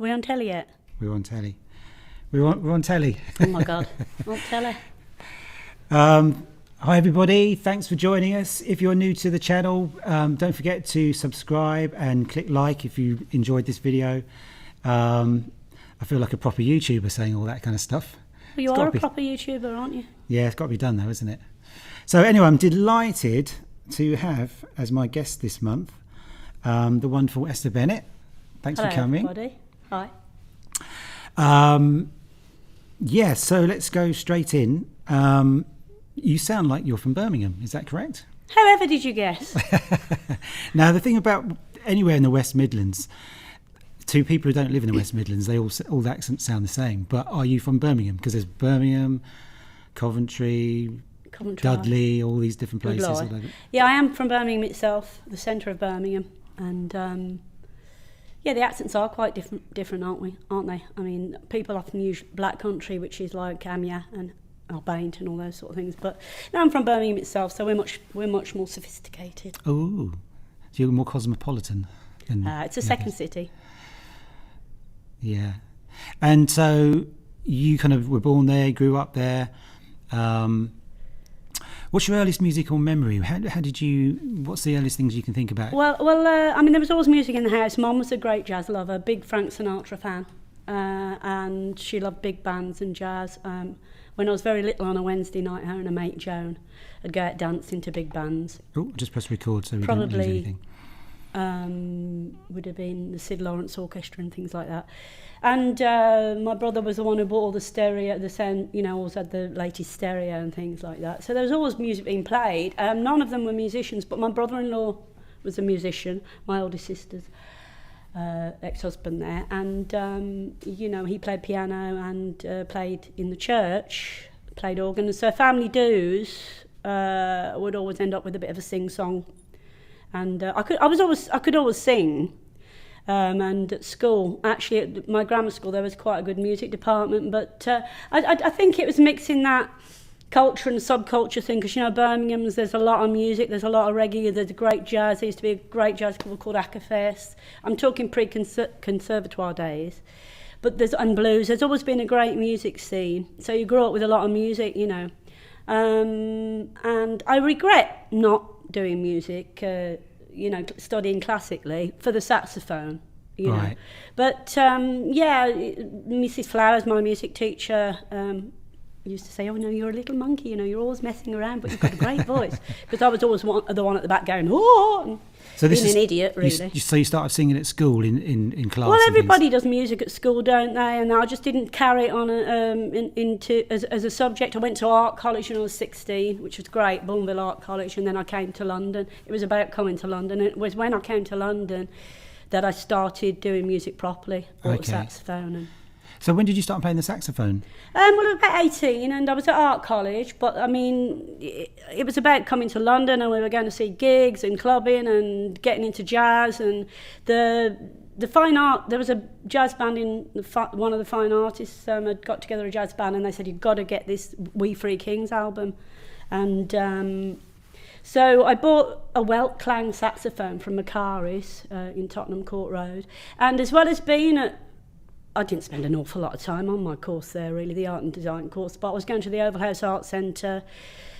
we on telly yet? We're on telly. We're on telly. Oh my God, on telly. Hi everybody, thanks for joining us. If you're new to the channel, don't forget to subscribe and click like if you enjoyed this video. I feel like a proper YouTuber saying all that kind of stuff. Well, you are a proper YouTuber, aren't you? Yeah, it's got to be done though, isn't it? So anyway, I'm delighted to have as my guest this month the wonderful Esther Bennett. Thanks for coming. Everybody. Hi. Yeah, so let's go straight in. You sound like you're from Birmingham, is that correct? However did you guess? Now, the thing about anywhere in the West Midlands, to people who don't live in the West Midlands, all the accents sound the same. But are you from Birmingham? Because there's Birmingham, Coventry, Dudley, all these different places. Yeah, I am from Birmingham itself, the centre of Birmingham. And yeah, the accents are quite different, aren't they? I mean, people often use Black Country, which is like Amia and Albaint and all those sort of things. But no, I'm from Birmingham itself, so we're much more sophisticated. Oh, so you're more cosmopolitan. It's a second city. Yeah, and so you kind of were born there, grew up there. What's your earliest musical memory? What's the earliest things you can think about? Well, I mean, there was always music in the house. Mum was a great jazz lover, big Frank Sinatra fan, and she loved big bands and jazz. When I was very little on a Wednesday night, her and a mate Joan, I'd go out dancing to big bands. Oh, just press record so we don't lose anything. Would have been the Sid Lawrence Orchestra and things like that. And my brother was the one who bought all the stereo, the sound, always had the latest stereo and things like that. So there was always music being played. None of them were musicians, but my brother-in-law was a musician, my oldest sister's ex-husband there. And, he played piano and played in the church, played organ. And so family dues would always end up with a bit of a sing-song. And I could always sing. And at school, actually at my grammar school, there was quite a good music department. But I think it was mixing that culture and subculture thing, because Birmingham's, there's a lot of music, there's a lot of reggae, there's great jazz. There used to be a great jazz club called Acafest. I'm talking pre-conservatoire days. And blues. There's always been a great music scene. So you grew up with a lot of music, and I regret not doing music, studying classically for the saxophone, Right. But Mrs. Flowers, my music teacher, used to say, "Oh no, you're a little monkey. You're always messing around, but you've got a great voice." Because I was always the one at the back going, "Oh," and so this being is an idiot, really. So you started singing at school in class. Well, everybody does music at school, don't they? And I just didn't carry it on as a subject. I went to art college when I was 16, which was great, Bourneville Art College, and then I came to London. It was about coming to London. It was when I came to London that I started doing music properly, bought a saxophone. So when did you start playing the saxophone? Well, I was about 18, and I was at art college, but I mean, it was about coming to London, and we were going to see gigs and clubbing and getting into jazz, and the fine art. There was a jazz band in one of the fine artists had got together a jazz band, and they said, "You've got to get this We Three Kings album," and so I bought a Welt Clang saxophone from Macari's in Tottenham Court Road, and as well as being I didn't spend an awful lot of time on my course there, really, the art and design course, but I was going to the Oval House Art Centre,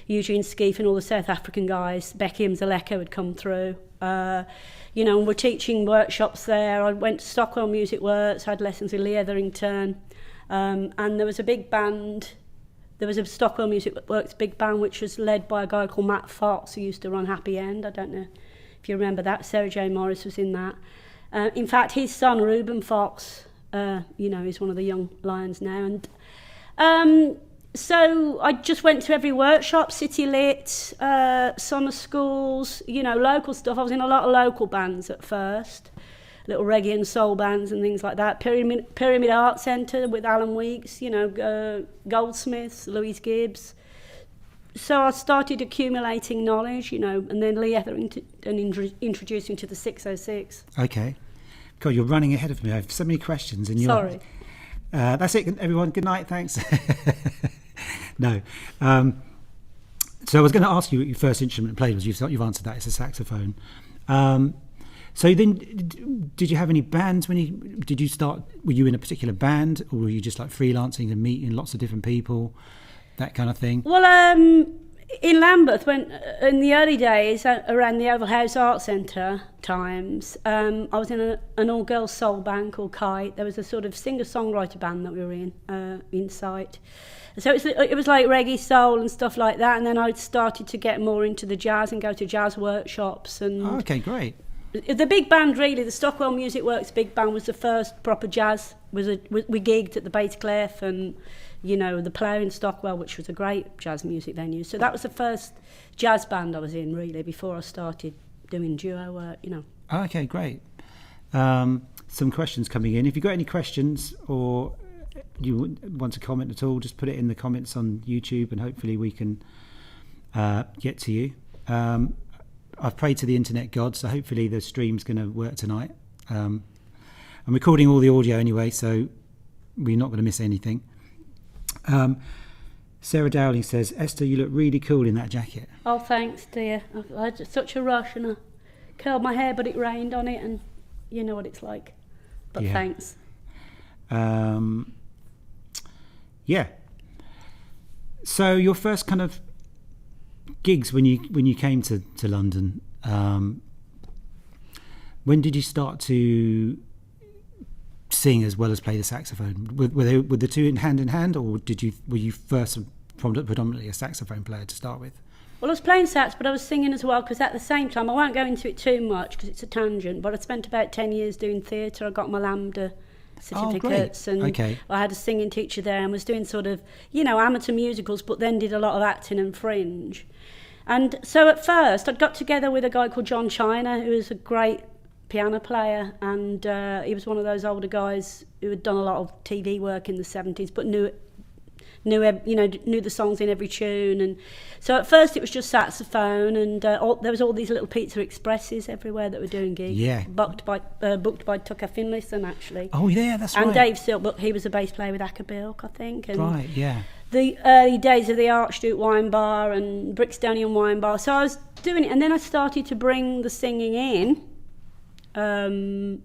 Eugene Skeef and all the South African guys, Becky and Zaleko had come through, and we're teaching workshops there. I went to Stockwell Music Works, had lessons with Lee Etherington, and there was a big band. There was a Stockwell Music Works big band, which was led by a guy called Matt Fox, who used to run Happy End. I don't know if you remember that. Sarah J. Morris was in that. In fact, his son, Reuben Fox, he's one of the young lions now. And so I just went to every workshop, City Lit, summer schools, local stuff. I was in a lot of local bands at first, little reggae and soul bands and things like that. Pyramid Art Centre with Alan Weeks, Goldsmiths, Louise Gibbs. So I started accumulating knowledge, and then Lee Etherington introduced me to the 606. Okay. God, you're running ahead of me. I have so many questions. And Sorry. That's it, everyone. Good night. Thanks. No. So I was going to ask you what your first instrument played was. You've answered that. It's a saxophone. So then, did you have any bands did you start? Were you in a particular band, or were you just like freelancing and meeting lots of different people, that kind of thing? Well, in Lambeth, when in the early days around the Oval House Art Centre times, I was in an all-girls soul band called Kite. There was a sort of singer-songwriter band that we were in sight. So it was like reggae soul and stuff like that. And then I started to get more into the jazz and go to jazz workshops. And okay, great. the big band, really, the Stockwell Music Works big band was the first proper jazz. We gigged at the Bates Clef and, you know, the Plough in Stockwell, which was a great jazz music venue. So that was the first jazz band I was in, really, before I started doing duo work, you know. Okay, great. Some questions coming in. If you've got any questions or you want to comment at all, just put it in the comments on YouTube and hopefully we can get to you. I've prayed to the internet god, so hopefully the stream's going to work tonight. I'm recording all the audio anyway, so we're not going to miss anything. Sarah Dowling says, Esther, you look really cool in that jacket. Oh, thanks, dear. I had such a rush and I curled my hair, but it rained on it, and you know what it's like. But yeah. Thanks. Yeah. So your first kind of gigs when you came to London, when did you start to sing as well as play the saxophone? Were the two hand in hand, or were you first predominantly a saxophone player to start with? Well, I was playing sax, but I was singing as well, because at the same time, I won't go into it too much because it's a tangent, but I spent about 10 years doing theatre. I got my Lambda certificates, and okay. I had a singing teacher there and was doing sort of, you know, amateur musicals, but then did a lot of acting and fringe. And so at first I'd got together with a guy called John China, who was a great piano player, and he was one of those older guys who had done a lot of TV work in the 70s, but knew the songs in every tune. And so at first it was just saxophone, and there was all these little Pizza Expresses everywhere that were doing gigs. Yeah. booked by Tucker Finlayson, actually. Oh yeah, that's right. And Dave Silk, he was a bass player with Acapulco, I think. And right, yeah. The early days of the Archduke Wine Bar and Brixtonian Wine Bar. So I was doing it, and then I started to bring the singing in. Do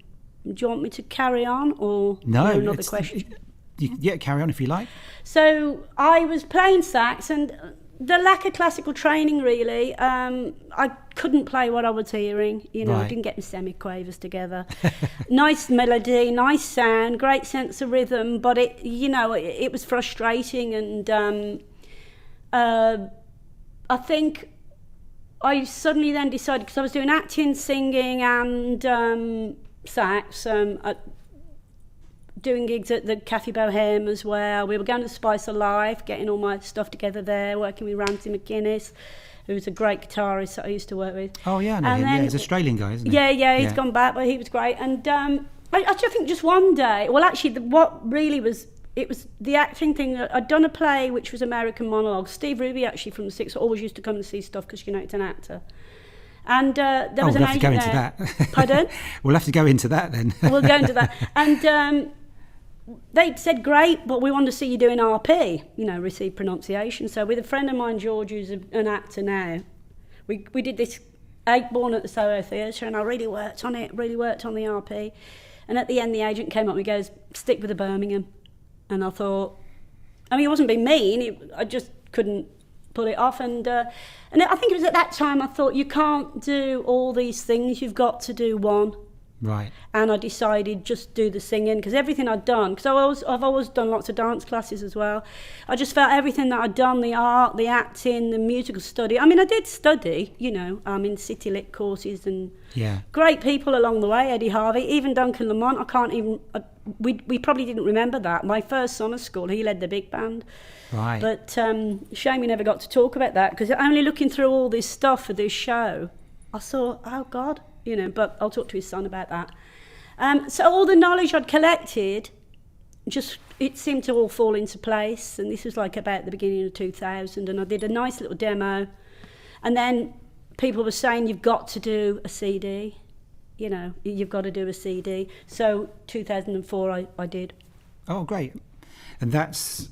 you want me to carry on, or no? Another question. Yeah, carry on if you like. So I was playing sax, and the lack of classical training, really, I couldn't play what I was hearing. You know, right. I didn't get my semiquavers together. Nice melody, nice sound, great sense of rhythm, but it was frustrating, and I think I suddenly then decided, because I was doing acting, singing, and sax. Doing gigs at the Cafe Bohème as well. We were going to Spice of Life, getting all my stuff together there, working with Ramsey McGuinness, who's a great guitarist that I used to work with. Oh yeah, I know him. Yeah, he's an Australian guy, isn't he? Yeah, he's gone back, but he was great. And I think just one day, well actually what really was, it was the acting thing. I'd done a play which was American Monologue. Steve Ruby, actually, from the Six, always used to come and see stuff because, you know, it's an actor. And there was an agent there. We'll have to go into that. Pardon? We'll have to go into that then. We'll go into that. And they said, great, but we want to see you doing RP, you know, received pronunciation. So with a friend of mine, George, who's an actor now, we did this Eight-Born at the Soho Theatre, and I really worked on the RP. And at the end, the agent came up and he goes, stick with the Birmingham. And I thought, I mean, he wasn't being mean, I just couldn't pull it off. And I think it was at that time I thought, you can't do all these things, you've got to do one. Right. And I decided just do the singing, because everything I'd done, because I've always done lots of dance classes as well. I just felt everything that I'd done, the art, the acting, the musical study. I mean, I did study, you know, in City Lit courses, and great people along the way, Eddie Harvey, even Duncan Lamont. We probably didn't remember that. My first summer school, he led the big band. Right. But shame we never got to talk about that, because only looking through all this stuff for this show, I thought, oh God. You know, but I'll talk to his son about that. So all the knowledge I'd collected, it seemed to all fall into place. And this was like about the beginning of 2000, and I did a nice little demo. And then people were saying, you've got to do a CD. You know, you've got to do a CD. So 2004 I did. Oh, great. And that's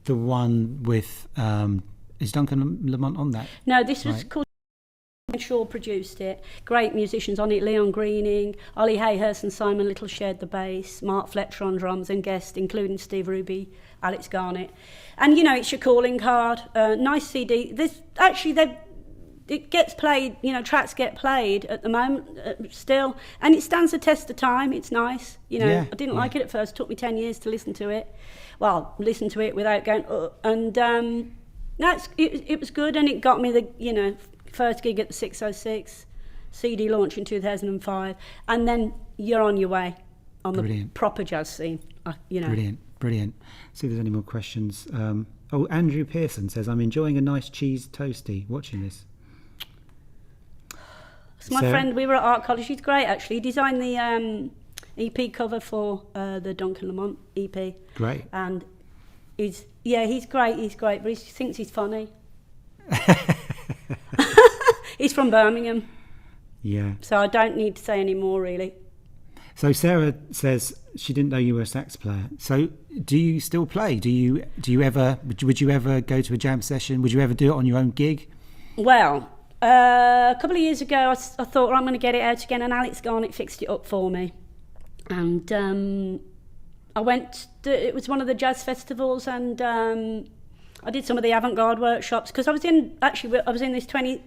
the one with, is Duncan Lamont on that? No, this was called Shaw produced it. Great musicians on it: Leon Greening, Ollie Hayhurst and Simon Little shared the bass, Mark Fletcher on drums, and guests including Steve Ruby, Alex Garnett. And you know, it's your calling card. Nice CD. It gets played, you know, tracks get played at the moment still, and it stands the test of time. It's nice, you know. Yeah, I didn't like it at first. It took me 10 years to listen to it. Well, listen to it without going, and no, it was good, and it got me the, you know, first gig at the 606, CD launch in 2005, and then you're on your way on the proper jazz scene, you know. Brilliant. See if there's any more questions. Andrew Pearson says, I'm enjoying a nice cheese toasty watching this. It's my friend, we were at art college. He's great, actually. He designed the EP cover for the Duncan Lamont EP. Great. And he's great, but he thinks he's funny. He's from Birmingham. Yeah. So I don't need to say any more, really. So Sarah says she didn't know you were a sax player. So do you still play? Would you ever go to a jam session? Would you ever do it on your own gig? Well, a couple of years ago, I thought, I'm going to get it out again, and Alex Garnett fixed it up for me. And I went. It was one of the jazz festivals, and I did some of the Avant-Garde Workshops because I was in this 20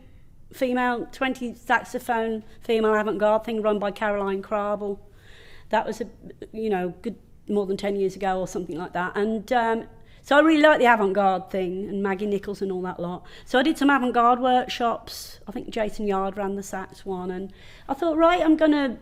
saxophone female avant-garde thing run by Caroline Crabel. That was good more than 10 years ago or something like that. And so I really liked the avant-garde thing and Maggie Nichols and all that lot. So I did some avant-garde workshops. I think Jason Yard ran the sax one, and I thought, right, I'm gonna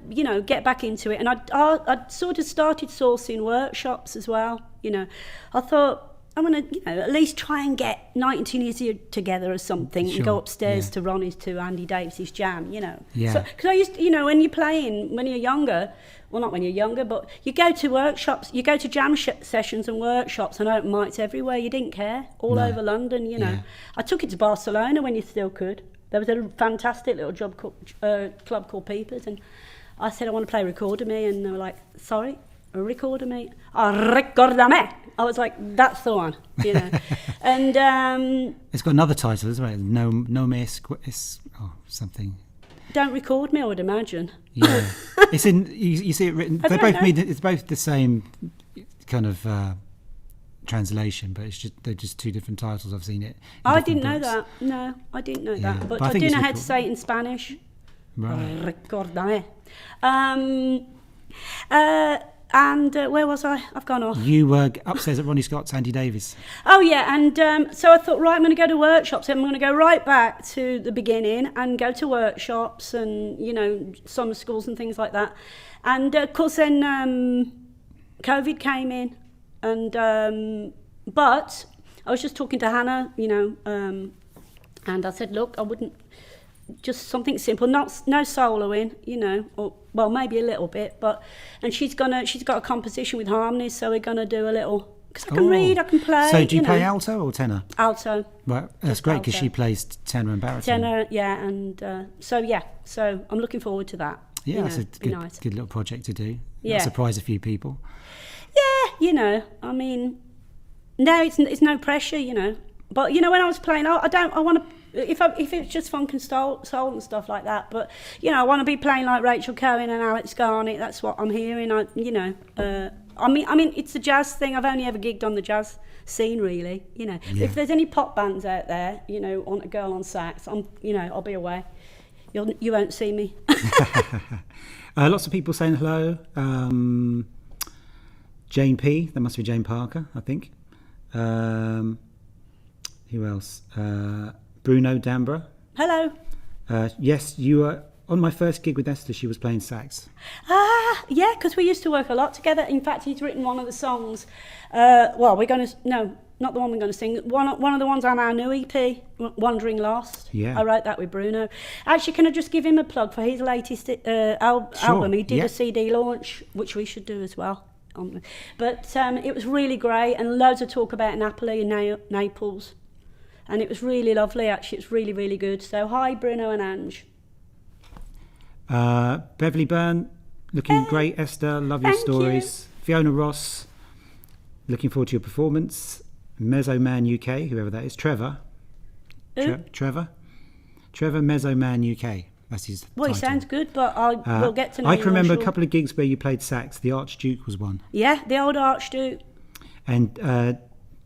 get back into it. And I sort of started sourcing workshops as well. I thought, I'm going to, at least try and get 19 years together or something, and go upstairs to Ronnie's, to Andy Davis's jam, Yeah. So, because I used to, when you're playing, when you're younger, well, not when you're younger, but you go to workshops, you go to jam sessions and workshops and open mics everywhere. You didn't care. All over London, Yeah. I took it to Barcelona when you still could. There was a fantastic little club called Peepers, and I said, I want to play Recorder Me, and they were like, sorry? Recorder Me? Recordame. I was like, that's the one, And it's got another title, isn't it? No me something. Don't Record Me, I would imagine. Yeah, it's in. You see it written. It's both the same kind of translation, but they're just two different titles. I've seen it. I didn't know that. No, I didn't know that. But I do know how to say it in Spanish. Right. Recordame. And where was I? I've gone off. You were upstairs at Ronnie Scott's, Andy Davis. Oh, yeah. And so I thought, right, I'm going to go to workshops. I'm going to go right back to the beginning and go to workshops and, summer schools and things like that. And, of course, then COVID came in. And but I was just talking to Hannah, and I said, look, I wouldn't... Just something simple, no soloing, or well, maybe a little bit, and she's got a composition with harmonies, so we're gonna do a little, because I can read, I can play. So do you play alto or tenor? Alto. Right, that's great, because she plays tenor and baritone. Tenor, yeah, and so I'm looking forward to that. Yeah, that's a good little project to do. Yeah, surprise a few people. Yeah, I mean, no, it's no pressure, but when I was playing, I want to. If it's just funk and soul and stuff like that, but I want to be playing like Rachel Cohen and Alex Garnett. That's what I'm hearing. I mean, it's a jazz thing. I've only ever gigged on the jazz scene, really. If there's any pop bands out there, want a girl on sax, I'll be away. You won't see me. Lots of people saying hello. Jane P. That must be Jane Parker, I think. Who else? Bruno Dambra. Hello. Yes, you were on my first gig with Esther. She was playing sax. Yeah, because we used to work a lot together. In fact, he's written one of the songs. Not the one we're going to sing. One of the ones on our new EP, Wandering Lost. Yeah. I wrote that with Bruno. Actually, can I just give him a plug for his latest album? He did a CD launch, which we should do as well. But it was really great, and loads of talk about Napoli and Naples. And it was really lovely, actually. It's really, really good. So, hi, Bruno and Ange. Beverly Byrne, looking great. Esther, love your stories. You. Fiona Ross, looking forward to your performance. Mezzo Man UK, whoever that is. Trevor. Trevor. Trevor Mezzoman UK. That's his Well, he title. sounds good, but we'll get to know I you, can remember I'm sure. a couple of gigs where you played sax. The Archduke was one. Yeah, the old Archduke. And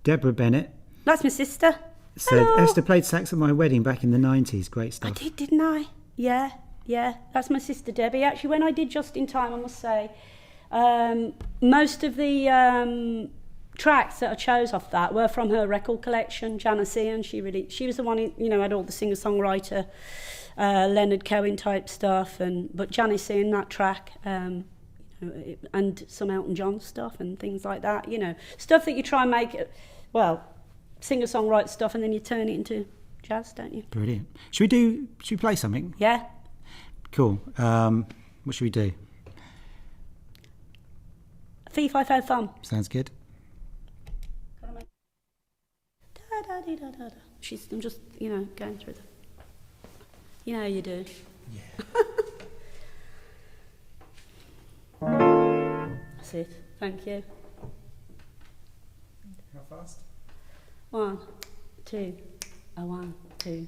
Deborah Bennett That's my sister. said, Hello. Esther played sax at my wedding back in the 90s. Great I stuff. did, didn't I? Yeah. That's my sister Debbie. Actually, when I did Just in Time, I must say, most of the tracks that I chose off that were from her record collection, Janician. She was the one who, had all the singer-songwriter, Leonard Cohen type stuff, but Janician, that track, and some Elton John stuff and things like that, stuff that you try and make, singer-songwriter stuff, and then you turn it into jazz, don't you? Brilliant. Should we play something? Yeah. Cool. What should we do? Fee, fi, fo, fum. Sounds good. I'm just, going through the... how you do. Yeah. That's it. Thank you. How fast? 1, 2. 1, 2.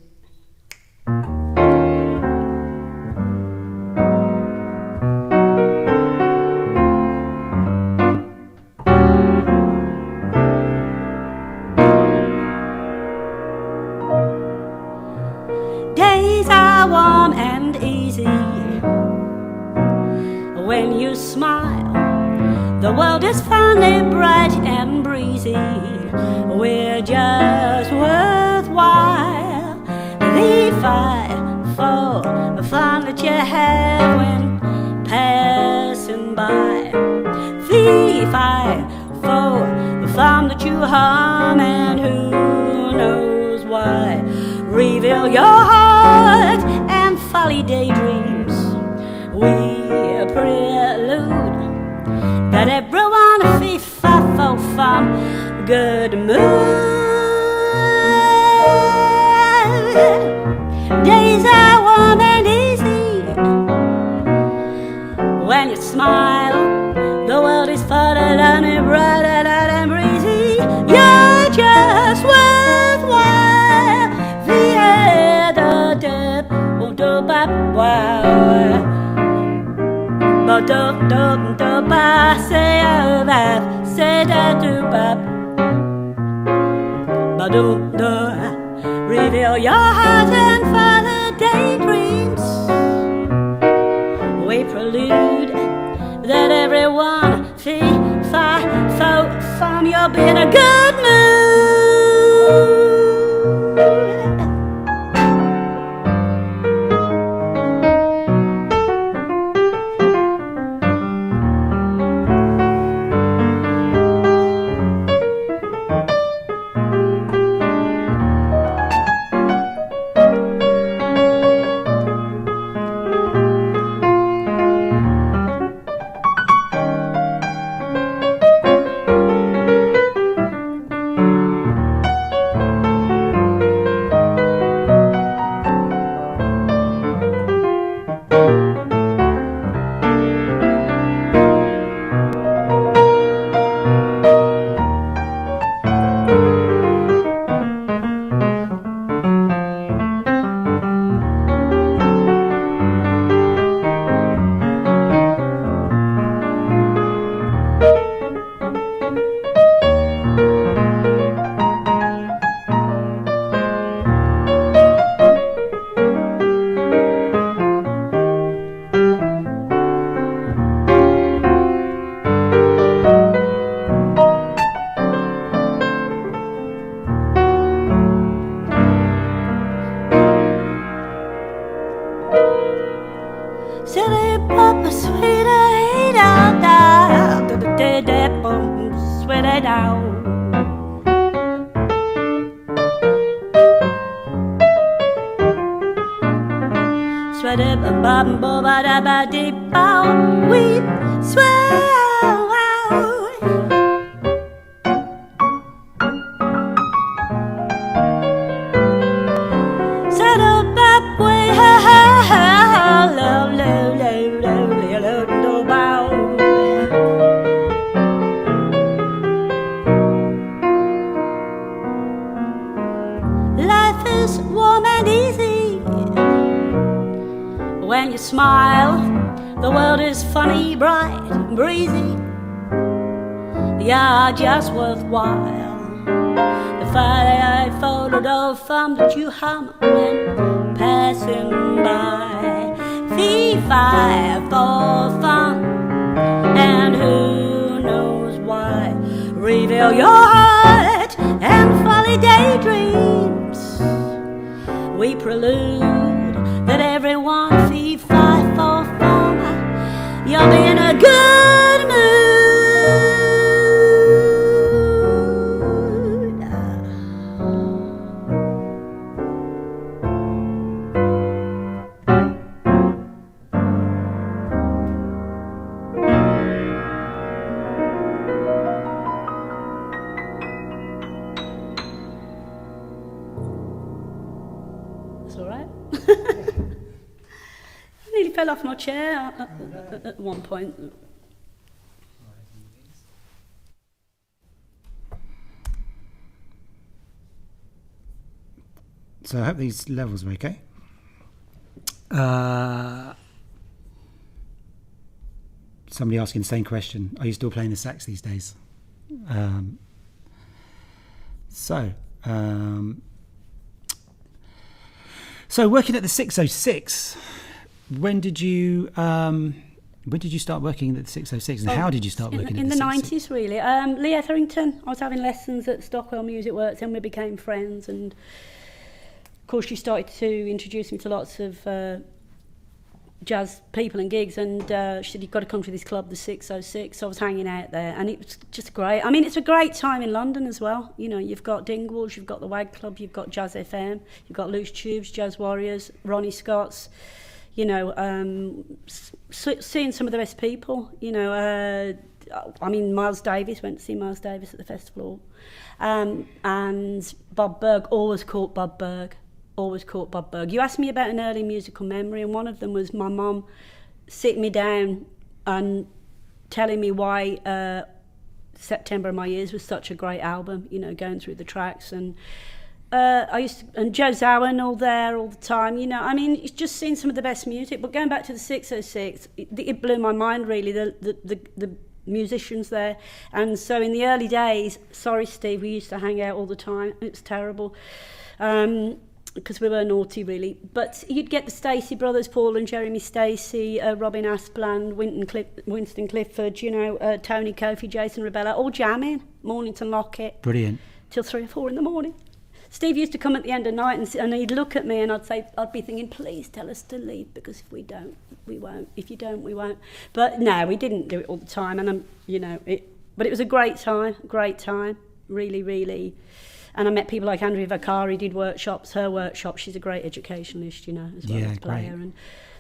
Days are warm and easy when you smile. The world is funny, bright and breezy. We're just worthwhile. The fight for the fun that you have when passing by. The fight for the fun that you hum, and who knows why. Reveal your heart and folly daydreams. We prelude that everyone fee-fa-fo fum good mood. Days are warm and easy when you smile. The world is fuller and brighter and breezy. You're just worthwhile. The dip, do bap wow. But do ba say a bap, say da do bap. But do reveal your heart and follow daydreams. We prelude that everyone fee fi fo fum. You'll be in a good mood. We swear. Set up up way low, bow. Life is warm and easy funny, bright, breezy, yeah, just worthwhile. The Friday photo from that you hum when passing by. Fee-fi for fun, and who knows why. Reveal your heart and folly daydreams. We prelude that everyone fee-fi for fun. You'll be in a good mood. That's all right. I nearly fell off my chair at one point. So I hope these levels are okay. Somebody asking the same question. Are you still playing the sax these days? So working at the 606, when did you start working at the 606, and how did you start working in at the 606? 90s, really. Lee Etherington, I was having lessons at Stockwell Music Works, and we became friends, and of course she started to introduce me to lots of jazz people and gigs, and she said, you've got to come to this club, the 606. So I was hanging out there, and it was just great. I mean, it's a great time in London as well. You know, you've got Dingwalls, you've got the Wag Club, you've got Jazz FM, you've got Loose Tubes, Jazz Warriors, Ronnie Scott's, you know, seeing some of the best people, you know, I mean, Miles Davis, went to see Miles Davis at the festival, and Bob Berg, always caught Bob Berg. You asked me about an early musical memory, and one of them was my mum sitting me down and telling me why September of My Years was such a great album, you know, going through the tracks, and and Joe Zawin all there all the time, you know. I mean, it's just seeing some of the best music. But going back to the 606, it blew my mind, really, the musicians there. And so in the early days, sorry Steve, we used to hang out all the time. It was terrible. Because we were naughty, really. But you'd get the Stacey brothers, Paul and Jeremy Stacey, Robin Aspland, Winston Clifford, you know, Tony Kofi, Jason Rebella, all jamming, Mornington Lockett. Brilliant. Till 3 or 4 in the morning. Steve used to come at the end of the night and he'd look at me, and I'd be thinking, please tell us to leave, because if we don't, we won't. If you don't, we won't. But no, we didn't do it all the time, and but it was a great time, really, really. And I met people like Andrea Vaccari, did workshops, her workshop. She's a great educationalist, you know, as well as player. And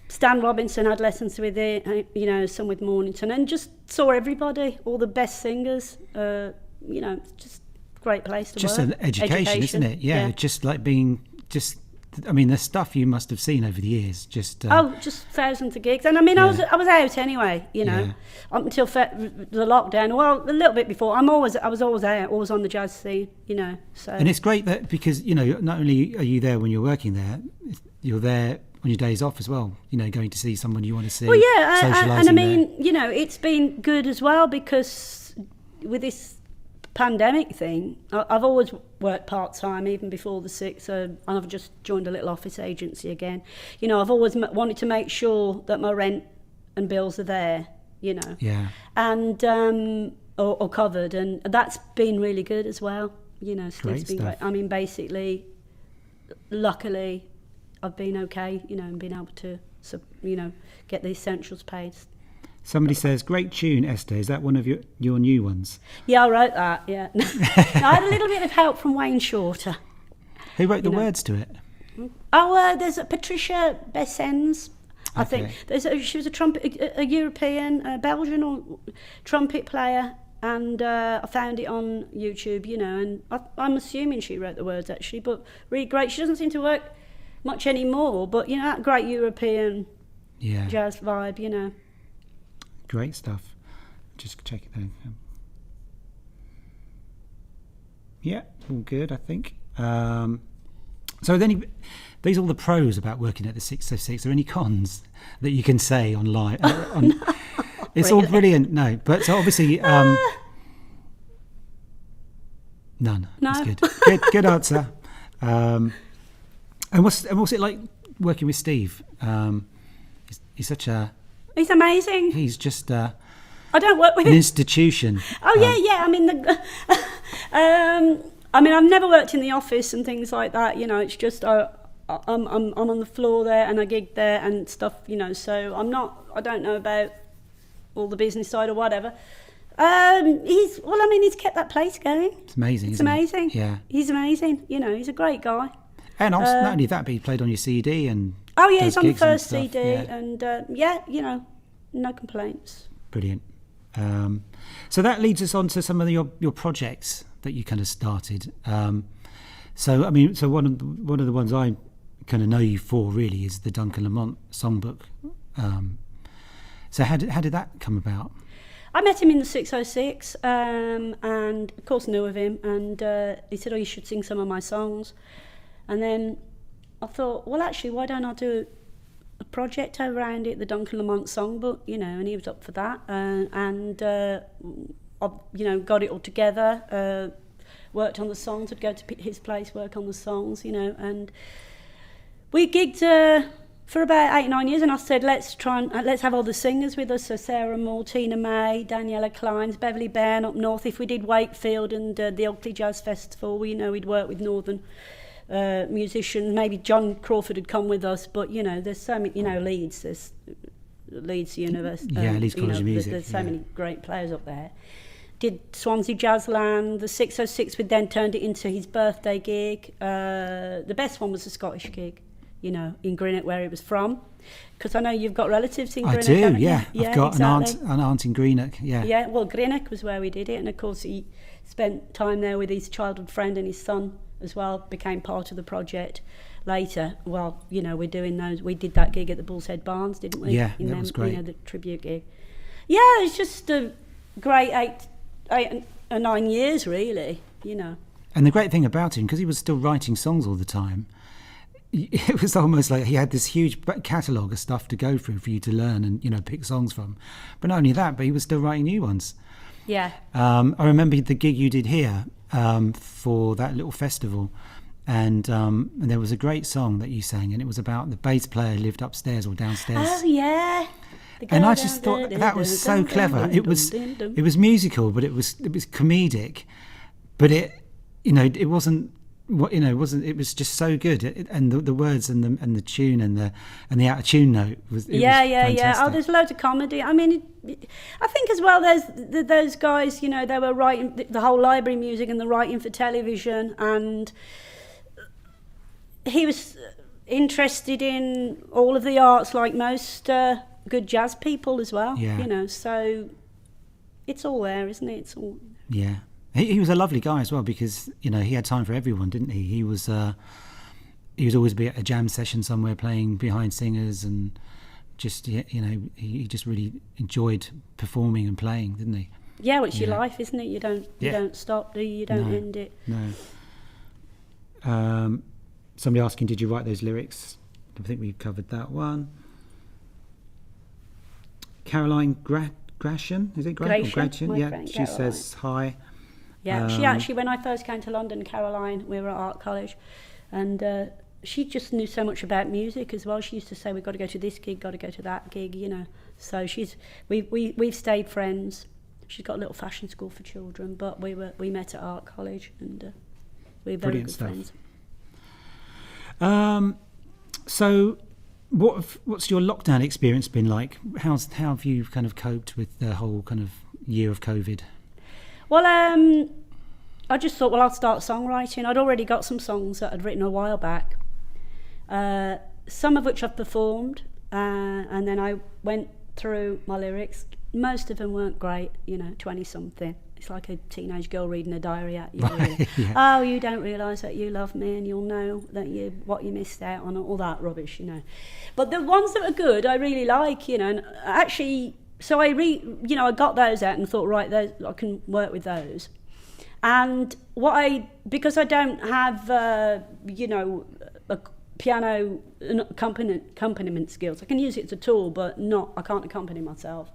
Stan Robinson had lessons with it, you know, some with Mornington, and just saw everybody, all the best singers, you know, just great place to work. Just an education, isn't it? Yeah, just like being, I mean, the stuff you must have seen over the years, just thousands of gigs. And I mean, I was out anyway, you know, up until the lockdown. Well, a little bit before. I was always out, always on the jazz scene, you know. So. And it's great that, because, you know, not only are you there when you're working there, you're there on your days off as well. You know, going to see someone you want to see. Well, yeah, and I mean, you know, it's been good as well, because with this pandemic thing, I've always worked part-time, even before the 6, and I've just joined a little office agency again. You know, I've always wanted to make sure that my rent and bills are there, you know, and or covered, and that's been really good as well, you know. Steve's been great. I mean, basically, luckily, I've been okay, you know, and been able to, you know, get the essentials paid. Somebody says, great tune, Esther. Is that one of your new ones? Yeah, I wrote that, yeah. I had a little bit of help from Wayne Shorter. Who wrote the words to it? Oh, there's a Patricia Bessens, I think. She was a European, Belgian or trumpet player, and I found it on YouTube, you know, and I'm assuming she wrote the words, actually, but really great. She doesn't seem to work much anymore, but, you know, that great European jazz vibe, you know. Great stuff. Just check it out. Yeah, all good, I think. So then these are all the pros about working at the 606. Are there any cons that you can say on live? It's really. all brilliant. No, but so obviously none. No. That's good. Good answer. And what's it like working with Steve? He's such a. He's amazing. He's just. I don't work with an him. institution. Oh yeah. I mean, I've never worked in the office and things like that. You know, it's just I'm on the floor there and I gig there and stuff. You know, so I don't know about all the business side or whatever. He's kept that place going. It's amazing. It's amazing. Yeah, he's amazing. You know, he's a great guy. And also, not only that, but he played on your CD and. Oh yeah, he's on the gigs and first stuff, CD, and you know, no complaints. Brilliant. So that leads us on to some of your projects that you kind of started. So one of the ones I kind of know you for really is the Duncan Lamont Songbook. So how did that come about? I met him in the 606, and of course knew of him, and he said, "Oh, you should sing some of my songs," and then I thought, well, actually, why don't I do a project around it, the Duncan Lamont Songbook, you know, and he was up for that, and I, you know, got it all together, worked on the songs, I'd go to his place, work on the songs, you know, and we gigged for about 8-9 years, and I said, let's have all the singers with us, so Sarah Moore, Tina May, Daniela Kleins, Beverly Bairn up north. If we did Wakefield and the Oakley Jazz Festival, we'd work with northern musicians. Maybe John Crawford had come with us, but you know, there's so many, you know, there's Leeds University, Leeds College of Music. There's so many great players up there. Did Swansea Jazzland, the 606, we then turned it into his birthday gig. The best one was the Scottish gig, you know, in Greenock, where he was from, because I know you've got relatives in Greenock. I do, yeah. I've got exactly. an aunt in Greenock, yeah. Yeah, well, Greenock was where we did it, and of course he spent time there with his childhood friend and his son as well, became part of the project later. Well, you know, we did that gig at the Bull's Head Barns, didn't we? Yeah, that was great. You know, the tribute gig. Yeah, it's just a great 8 or 9 years, really, you know. And the great thing about him, because he was still writing songs all the time, it was almost like he had this huge catalogue of stuff to go through for you to learn and, you know, pick songs from. But not only that, but he was still writing new ones. Yeah. I remember the gig you did here for that little festival, and there was a great song that you sang, and it was about the bass player who lived upstairs or downstairs. Oh, yeah. And I just thought that was so clever. It was musical, but it was comedic, but it wasn't. It was just so good, and the words and the tune and the out of tune note was fantastic. Oh, there's loads of comedy. I mean, I think as well, there's those guys, you know, they were writing the whole library music and the writing for television, and he was interested in all of the arts like most good jazz people as well. Yeah. You know, so it's all there, isn't it? It's all. Yeah. He was a lovely guy as well, because, you know, he had time for everyone, didn't he? He was always be at a jam session somewhere playing behind singers, and just, you know, he just really enjoyed performing and playing, didn't he? Yeah, well, it's your life, isn't it? You don't stop, do you? You don't end it. No. Somebody asking, did you write those lyrics? I think we've covered that one. Caroline Gratian, is it Gratian? Yeah, she says hi. Yeah, she actually, when I first came to London, Caroline, we were at art college, and she just knew so much about music as well. She used to say, we've got to go to this gig, got to go to that gig, you know. So we've stayed friends. She's got a little fashion school for children, but we met at art college, and we're very good friends. So what's your lockdown experience been like? How have you kind of coped with the whole kind of year of COVID? Well, I just thought, I'll start songwriting. I'd already got some songs that I'd written a while back, some of which I've performed, and then I went through my lyrics. Most of them weren't great, you know, 20-something. It's like a teenage girl reading a diary at you. Really. Yeah. Oh, you don't realise that you love me, and you'll know that what you missed out on, all that rubbish, you know. But the ones that are good, I really like, you know, and actually... So I got those out and thought, right, I can work with those. And because I don't have, piano accompaniment skills. I can use it as a tool, but I can't accompany myself.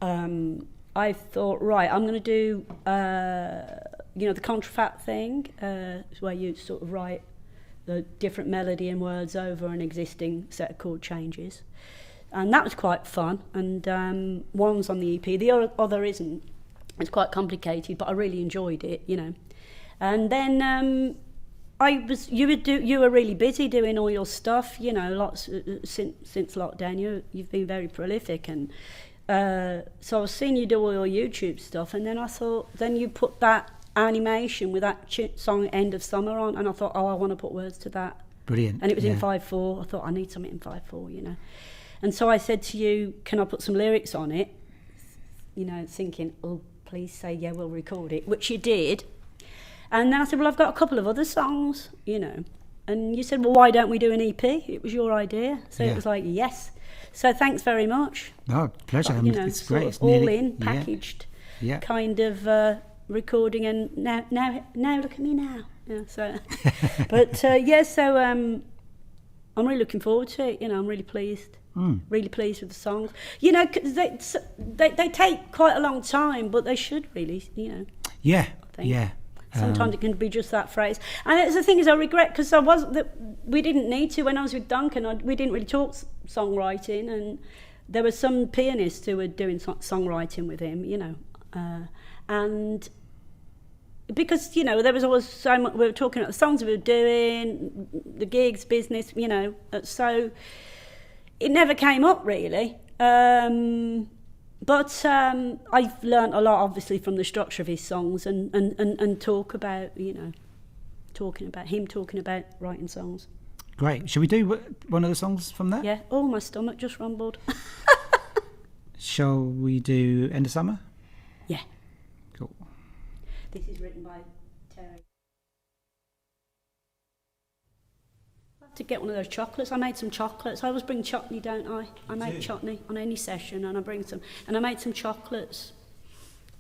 I thought, right, I'm going to do, the contrafat thing, where you sort of write the different melody and words over an existing set of chord changes. And that was quite fun. And one's on the EP, the other isn't. It's quite complicated, but I really enjoyed it, And then you were really busy doing all your stuff, lots since lockdown. You've been very prolific, and so I was seeing you do all your YouTube stuff, and then I thought, then you put that animation with that song "End of Summer" on, and I thought, I want to put words to that. Brilliant. And it was in 5/4. I thought, I need something in 5/4, And so I said to you, can I put some lyrics on it? Thinking, oh, please say, yeah, we'll record it, which you did. And then I said, well, I've got a couple of other songs, And you said, well, why don't we do an EP? It was your idea. So It was like, yes. So thanks very much. No, pleasure. It's great. It's all in, packaged, kind of recording. And now look at me now. Yeah, so, but so I'm really looking forward to it. I'm really pleased. Really pleased with the songs. 'Cause they take quite a long time, but they should really, Yeah, I think. yeah. Sometimes it can be just that phrase. And the thing is, I regret, because we didn't need to. When I was with Duncan, we didn't really talk songwriting, and there were some pianists who were doing songwriting with him, and because, there was always so much, we were talking about the songs we were doing, the gigs, business, so it never came up really. But I've learnt a lot, obviously, from the structure of his songs and talk about, talking about writing songs. Great. Shall we do one of the songs from that? Yeah. Oh, my stomach just rumbled. Shall we do End of Summer? Yeah. Cool. This is written by Terry. To get one of those chocolates. I made some chocolates. I always bring chutney, don't I? I make chutney on any session, and I bring some. And I made some chocolates,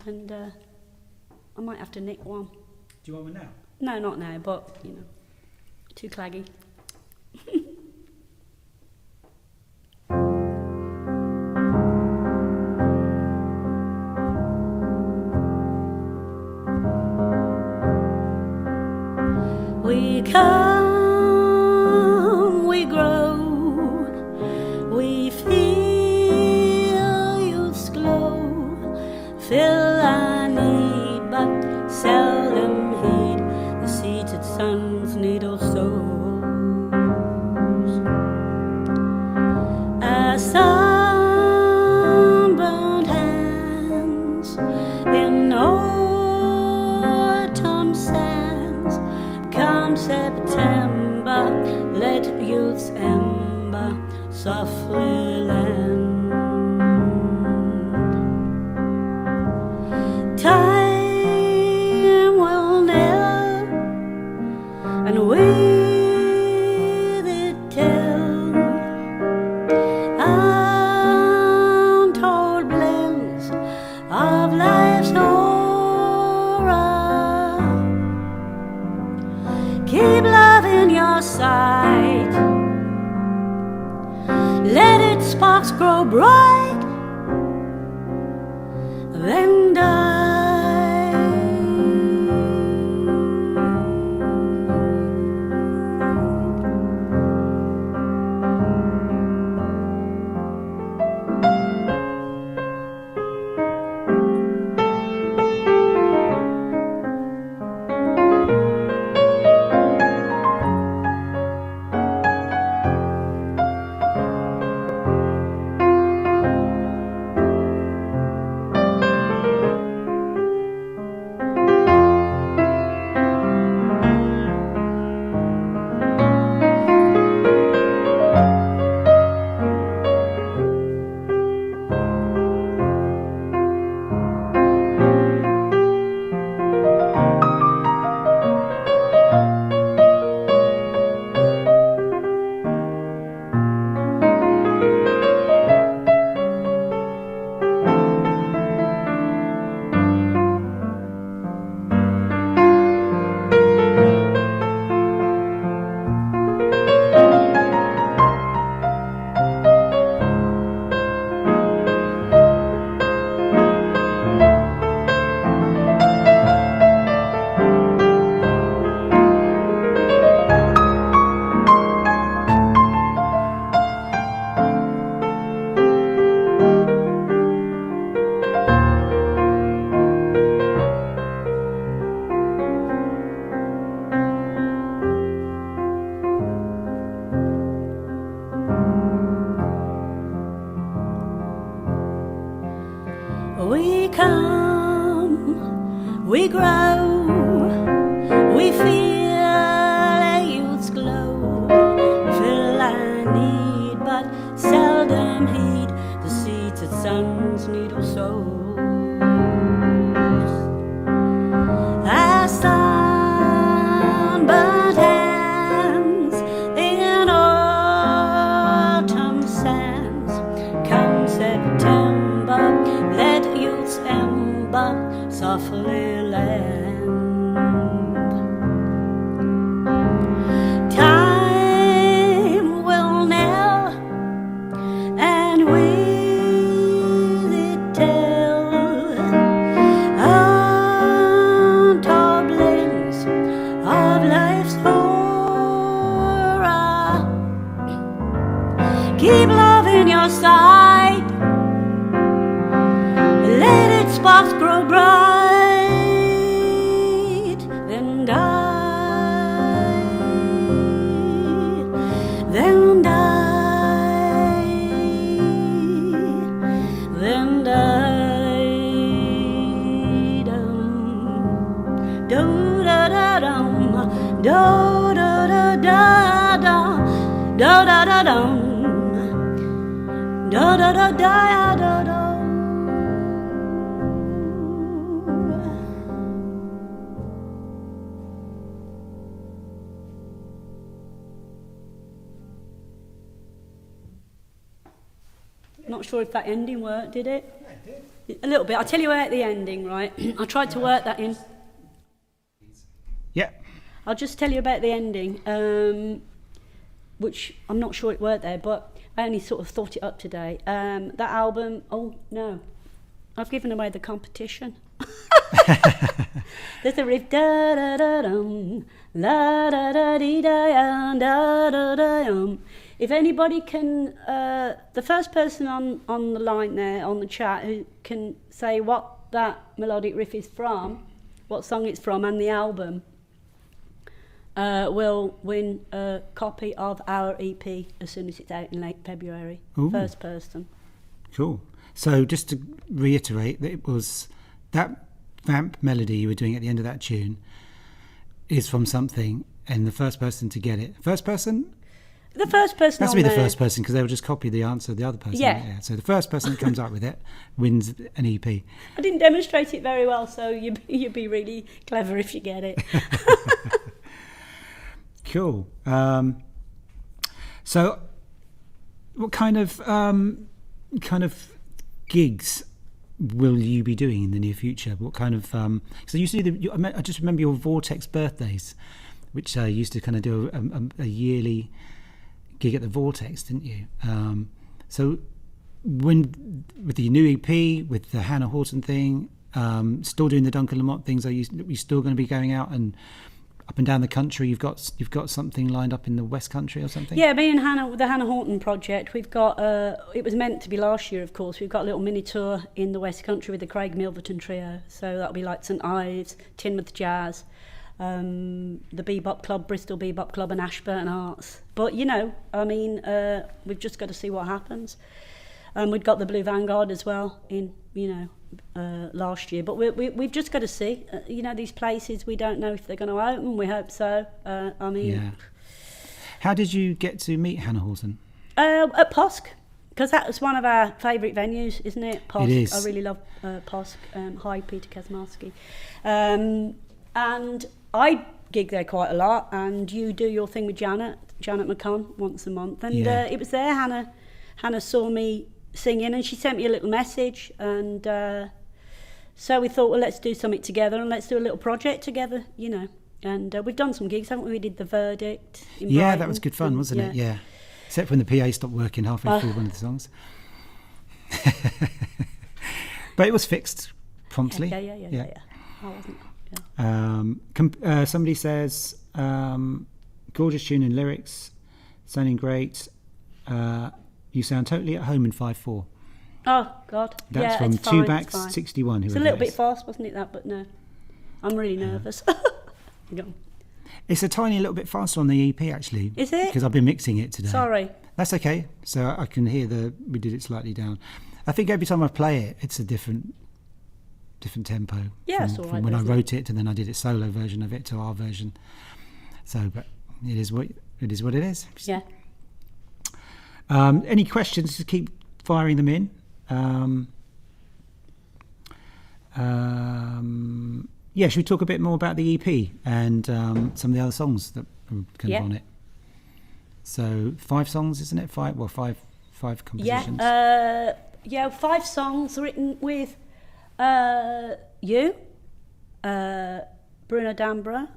and I might have to nick one. Do you want one now? No, not now, but, too claggy. We come, we grow, we feel youth's glow, fill our need, but seldom heed the seated sun's needle sows. Our sunburned hands in autumn sands, come September, let youth's ember softly land. Time will kneel, and with it tell untold blends of life's aura. Keep love in your sight, let its sparks grow bright, then die. We come, we grow, we feel a youth's glow. Fill I need, but seldom heed the seeds that sun's needle sows. As sunburnt hands in autumn sands, come September, let youth's ember softly land. Time will knell, and with it tell untold blends of life's horror. Keep love in your sight, let its sparks grow bright, then die, then die, then die. Dum, do da da dum, do da da da da, do da da dum, do da da da da da. Not sure if that ending worked, did it? Yeah, it did. A little bit. I'll tell you about the ending, right? I tried to work that in. Yeah. I'll just tell you about the ending, which I'm not sure it worked there, but I only sort of thought it up today. That album, oh no, I've given away the competition. There's a riff, da da da dum, la da da dee da da da da. If anybody can, the first person on the line there on the chat who can say what that melodic riff is from, what song it's from, and the album, will win a copy of our EP as soon as it's out in late February. Ooh. First person. Cool. So just to reiterate, that it was that vamp melody you were doing at the end of that tune is from something, and the first person to get it. First person? The first person Has on to be the there. first person, because they will just copy the answer of the other person. Yeah. So the first person that comes up with it wins an EP. I didn't demonstrate it very well, so you'd be really clever if you get it. Cool. So what kind of gigs will you be doing in the near future? What kind of so you see I just remember your Vortex birthdays, which used to kind of do a yearly gig at the Vortex, didn't you? So when with the new EP, with the Hannah Horton thing, still doing the Duncan Lamont things, are you still going to be going out and up and down the country? You've got something lined up in the West Country or something? Yeah, me and Hannah, the Hannah Horton project, we've got, it was meant to be last year, of course, we've got a little mini tour in the West Country with the Craig Milverton Trio, so that'll be like St Ives, Teignmouth Jazz, the Bebop Club, Bristol Bebop Club and Ashburton Arts. But, you know, I mean, we've just got to see what happens. We've got the Blue Vanguard as well in, you know, last year, but we've just got to see. You know, these places, we don't know if they're going to open. We hope so. I mean, yeah. How did you get to meet Hannah Horton? At POSC, because that was one of our favourite venues, isn't it? POSC. It is. I really love POSC. Hi, Peter Kazmarski. And I gig there quite a lot, and you do your thing with Janet McCann once a month, and Yeah. it was there. Hannah saw me singing, and she sent me a little message, and so we thought, well, let's do something together, and let's do a little project together, you know. And we've done some gigs, haven't we? We did the Verdict in Yeah, Brighton. that was good fun, wasn't it? Yeah. Except when the PA stopped working halfway through one of the songs. But it was fixed promptly. Yeah. I wasn't. Yeah. Somebody says, gorgeous tune and lyrics, sounding great. You sound totally at home in 5/4. Oh, God. That's yeah, from it's fine, Tubax it's fine. 61. It's a little bit fast, wasn't it, that? But no. I'm really nervous. Go on. It's a tiny little bit faster on the EP, actually. Is it? Because I've been mixing it today. Sorry. That's okay. So I can hear we did it slightly down. I think every time I play it, it's a different different tempo. Yeah, it's all right, from when I isn't it? wrote it, and then I did a solo version of it to our version. So, but it is what it is. Yeah. Any questions? Just keep firing them in. Yeah, should we talk a bit more about the EP and some of the other songs that are kind of on it? So 5 songs, isn't it? Five compositions. Yeah, 5 songs written with you, Bruno Dambra,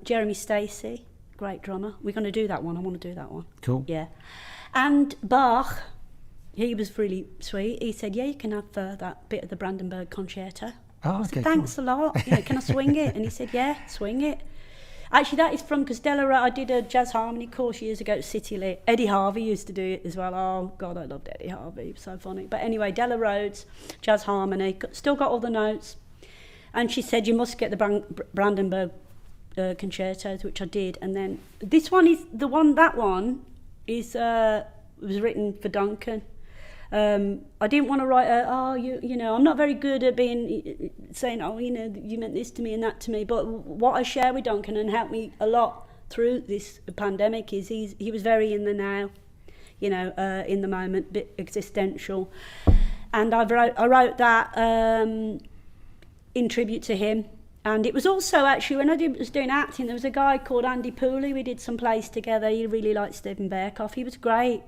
Jeremy Stacey, great drummer. We're going to do that one. I want to do that one. Cool. Yeah. And Bach, he was really sweet. He said, yeah, you can have that bit of the Brandenburg Concerto. Oh, I said, okay. thanks a lot. You know, can I swing it? And he said, yeah, swing it. Actually, that is from, because Della Rhodes, I did a jazz harmony course years ago at City Lit. Eddie Harvey used to do it as well. Oh, God, I loved Eddie Harvey. He was so funny. But anyway, Della Rhodes, jazz harmony, still got all the notes. And she said, you must get the Brandenburg concertos, which I did. And then this one is, that one is, was written for Duncan. I didn't want to write you know, I'm not very good at saying, oh, you know, you meant this to me and that to me. But what I share with Duncan and helped me a lot through this pandemic is he was very in the now, you know, in the moment, bit existential. And I wrote that in tribute to him. And it was also actually, when I was doing acting, there was a guy called Andy Pooley. We did some plays together. He really liked Stephen Berkoff. He was great.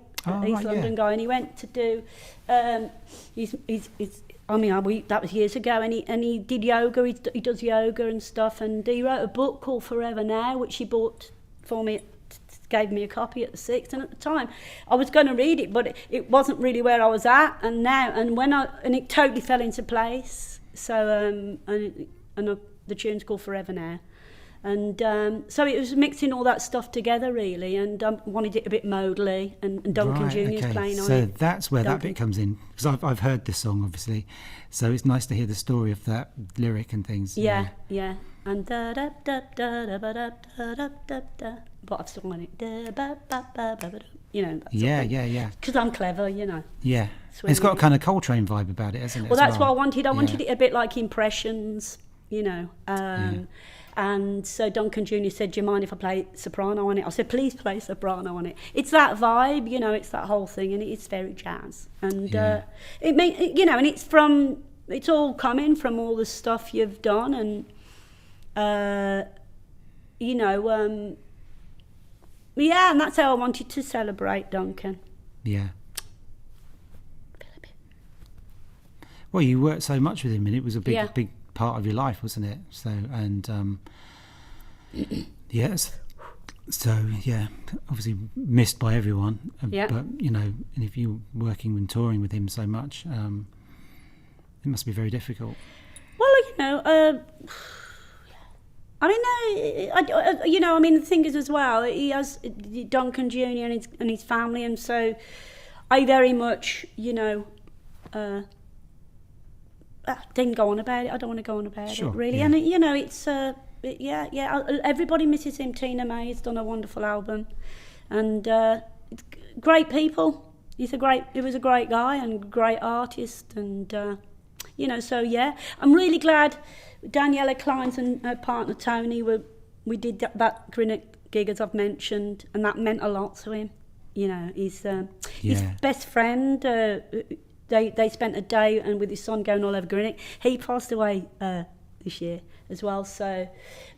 East London guy, and he went to do. That was years ago, and he did yoga. He does yoga and stuff, and he wrote a book called Forever Now, which he bought for me. Gave me a copy at the 6th, and at the time I was going to read it, but it wasn't really where I was at. And now, and it totally fell into place. So the tune's called Forever Now. And so it was mixing all that stuff together, really, and wanted it a bit modally, and Duncan Jr.'s playing on it. So that's where Duncan. that bit comes in, because I've heard this song, obviously, so it's nice to hear the story of that lyric and things. Yeah. And da da da da da da da da da da. But I've still on it. Da ba ba ba ba ba. You know. Yeah. Because I'm clever, you know. Yeah. It's got a kind of Coltrane vibe about it, hasn't it? Well, that's what I wanted. I wanted it a bit like Impressions, you know. And so Duncan Jr. said, do you mind if I play soprano on it? I said, please play soprano on it. It's that vibe, you know, it's that whole thing, and it's very jazz. And you know, and it's all coming from all the stuff you've done, and you know, and that's how I wanted to celebrate Duncan. Yeah. Well, you worked so much with him, and it was a big part of your life, wasn't it? So, and yes, so yeah, obviously missed by everyone. But you know, and if you're working and touring with him so much, it must be very difficult. Well, you know, you know, I mean, the thing is as well, he has Duncan Jr. and his family, and so I very much, you know, didn't go on about it. I don't want to go on about it, really. Yeah. And, you know, it's, everybody misses him. Tina May has done a wonderful album. And it's great people. He was a great guy and great artist. And, you know, so, yeah. I'm really glad Daniela Kleins and her partner Tony, we did that Greenock gig, as I've mentioned, and that meant a lot to him. You know, his best friend... They spent a day and with his son going all over Greenock. He passed away this year as well. So,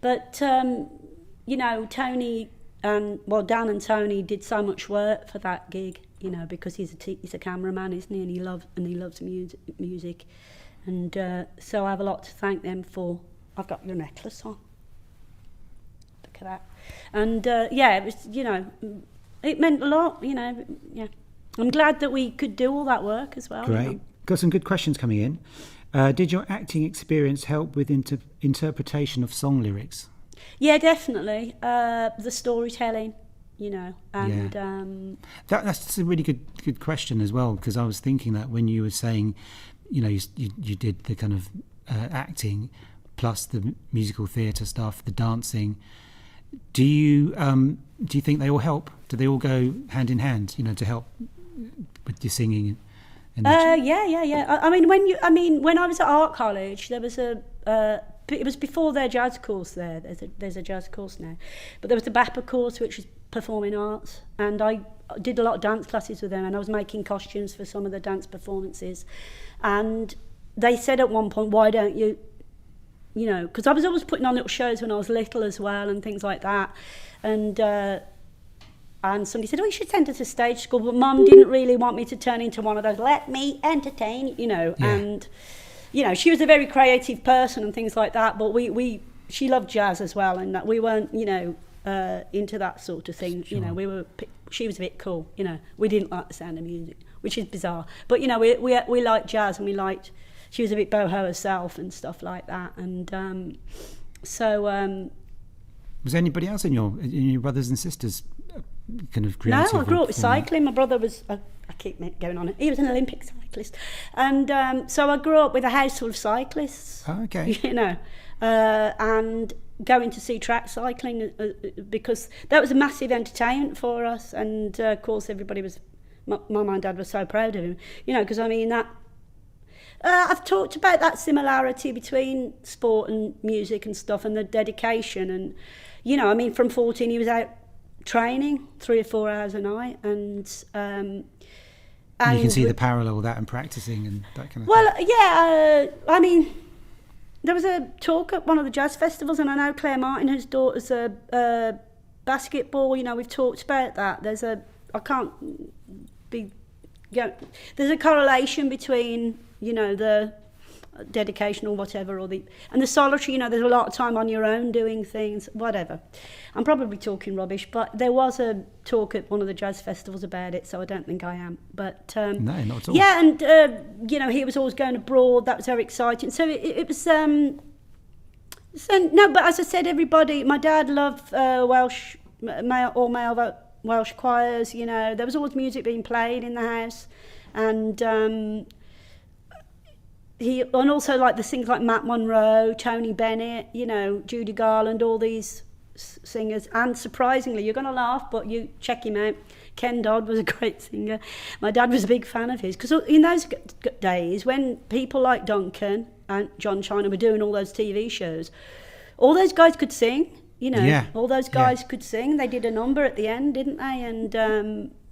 but you know, Dan and Tony did so much work for that gig. You know, because he's a cameraman, isn't he? And he loves music, and so I have a lot to thank them for. I've got your necklace on. Look at that, and it was, you know, it meant a lot. You know, yeah. I'm glad that we could do all that work as well. Great. You know. Got some good questions coming in. Did your acting experience help with interpretation of song lyrics? Yeah, definitely. The storytelling, you know. And that's a really good question as well, because I was thinking that when you were saying, you know, you did the kind of acting plus the musical theatre stuff, the dancing. Do you think they all help? Do they all go hand in hand, you know, to help with your singing Yeah. When I was at art college, there was it was before their jazz course there. There's a jazz course now, but there was the BAPA course, which is performing arts, and I did a lot of dance classes with them, and I was making costumes for some of the dance performances, and they said at one point, why don't you, because I was always putting on little shows when I was little as well and things like that, and somebody said, you should send her to stage school, but Mum didn't really want me to turn into one of those, let me entertain, and, she was a very creative person and things like that, but she loved jazz as well, and that we weren't, into that sort of thing. Sure. She was a bit cool, we didn't like the sound of music, which is bizarre, but, we liked jazz, and she was a bit boho herself and stuff like that, and was anybody else in your brothers and sisters kind of creative? No, I grew up with cycling. My brother was, I keep going on it, he was an Olympic cyclist. And so I grew up with a house full of cyclists. Oh, okay. And going to see track cycling because that was a massive entertainment for us. And of course, everybody was, my mum and dad were so proud of him, because I've talked about that similarity between sport and music and stuff, and the dedication. And, from 14 he was out training 3 or 4 hours a night, and you can see the parallel with that and practicing and that kind of thing. There was a talk at one of the jazz festivals, and I know Claire Martin, whose daughter's a basketball, we've talked about that. There's a correlation between, the dedication or whatever, and the solitary, there's a lot of time on your own doing things, whatever. I'm probably talking rubbish, but there was a talk at one of the jazz festivals about it, so I don't think I am. But no, not at all. Yeah, and he was always going abroad. That was very exciting. So it was. But as I said, everybody. My dad loved Welsh Welsh choirs. There was always music being played in the house, and. And also like the things like Matt Monro, Tony Bennett, Judy Garland, all these singers. And surprisingly, you're going to laugh, but you check him out. Ken Dodd was a great singer. My dad was a big fan of his, because in those days when people like Duncan and John China were doing all those TV shows, all those guys could sing. All those guys could sing. They did a number at the end, didn't they? And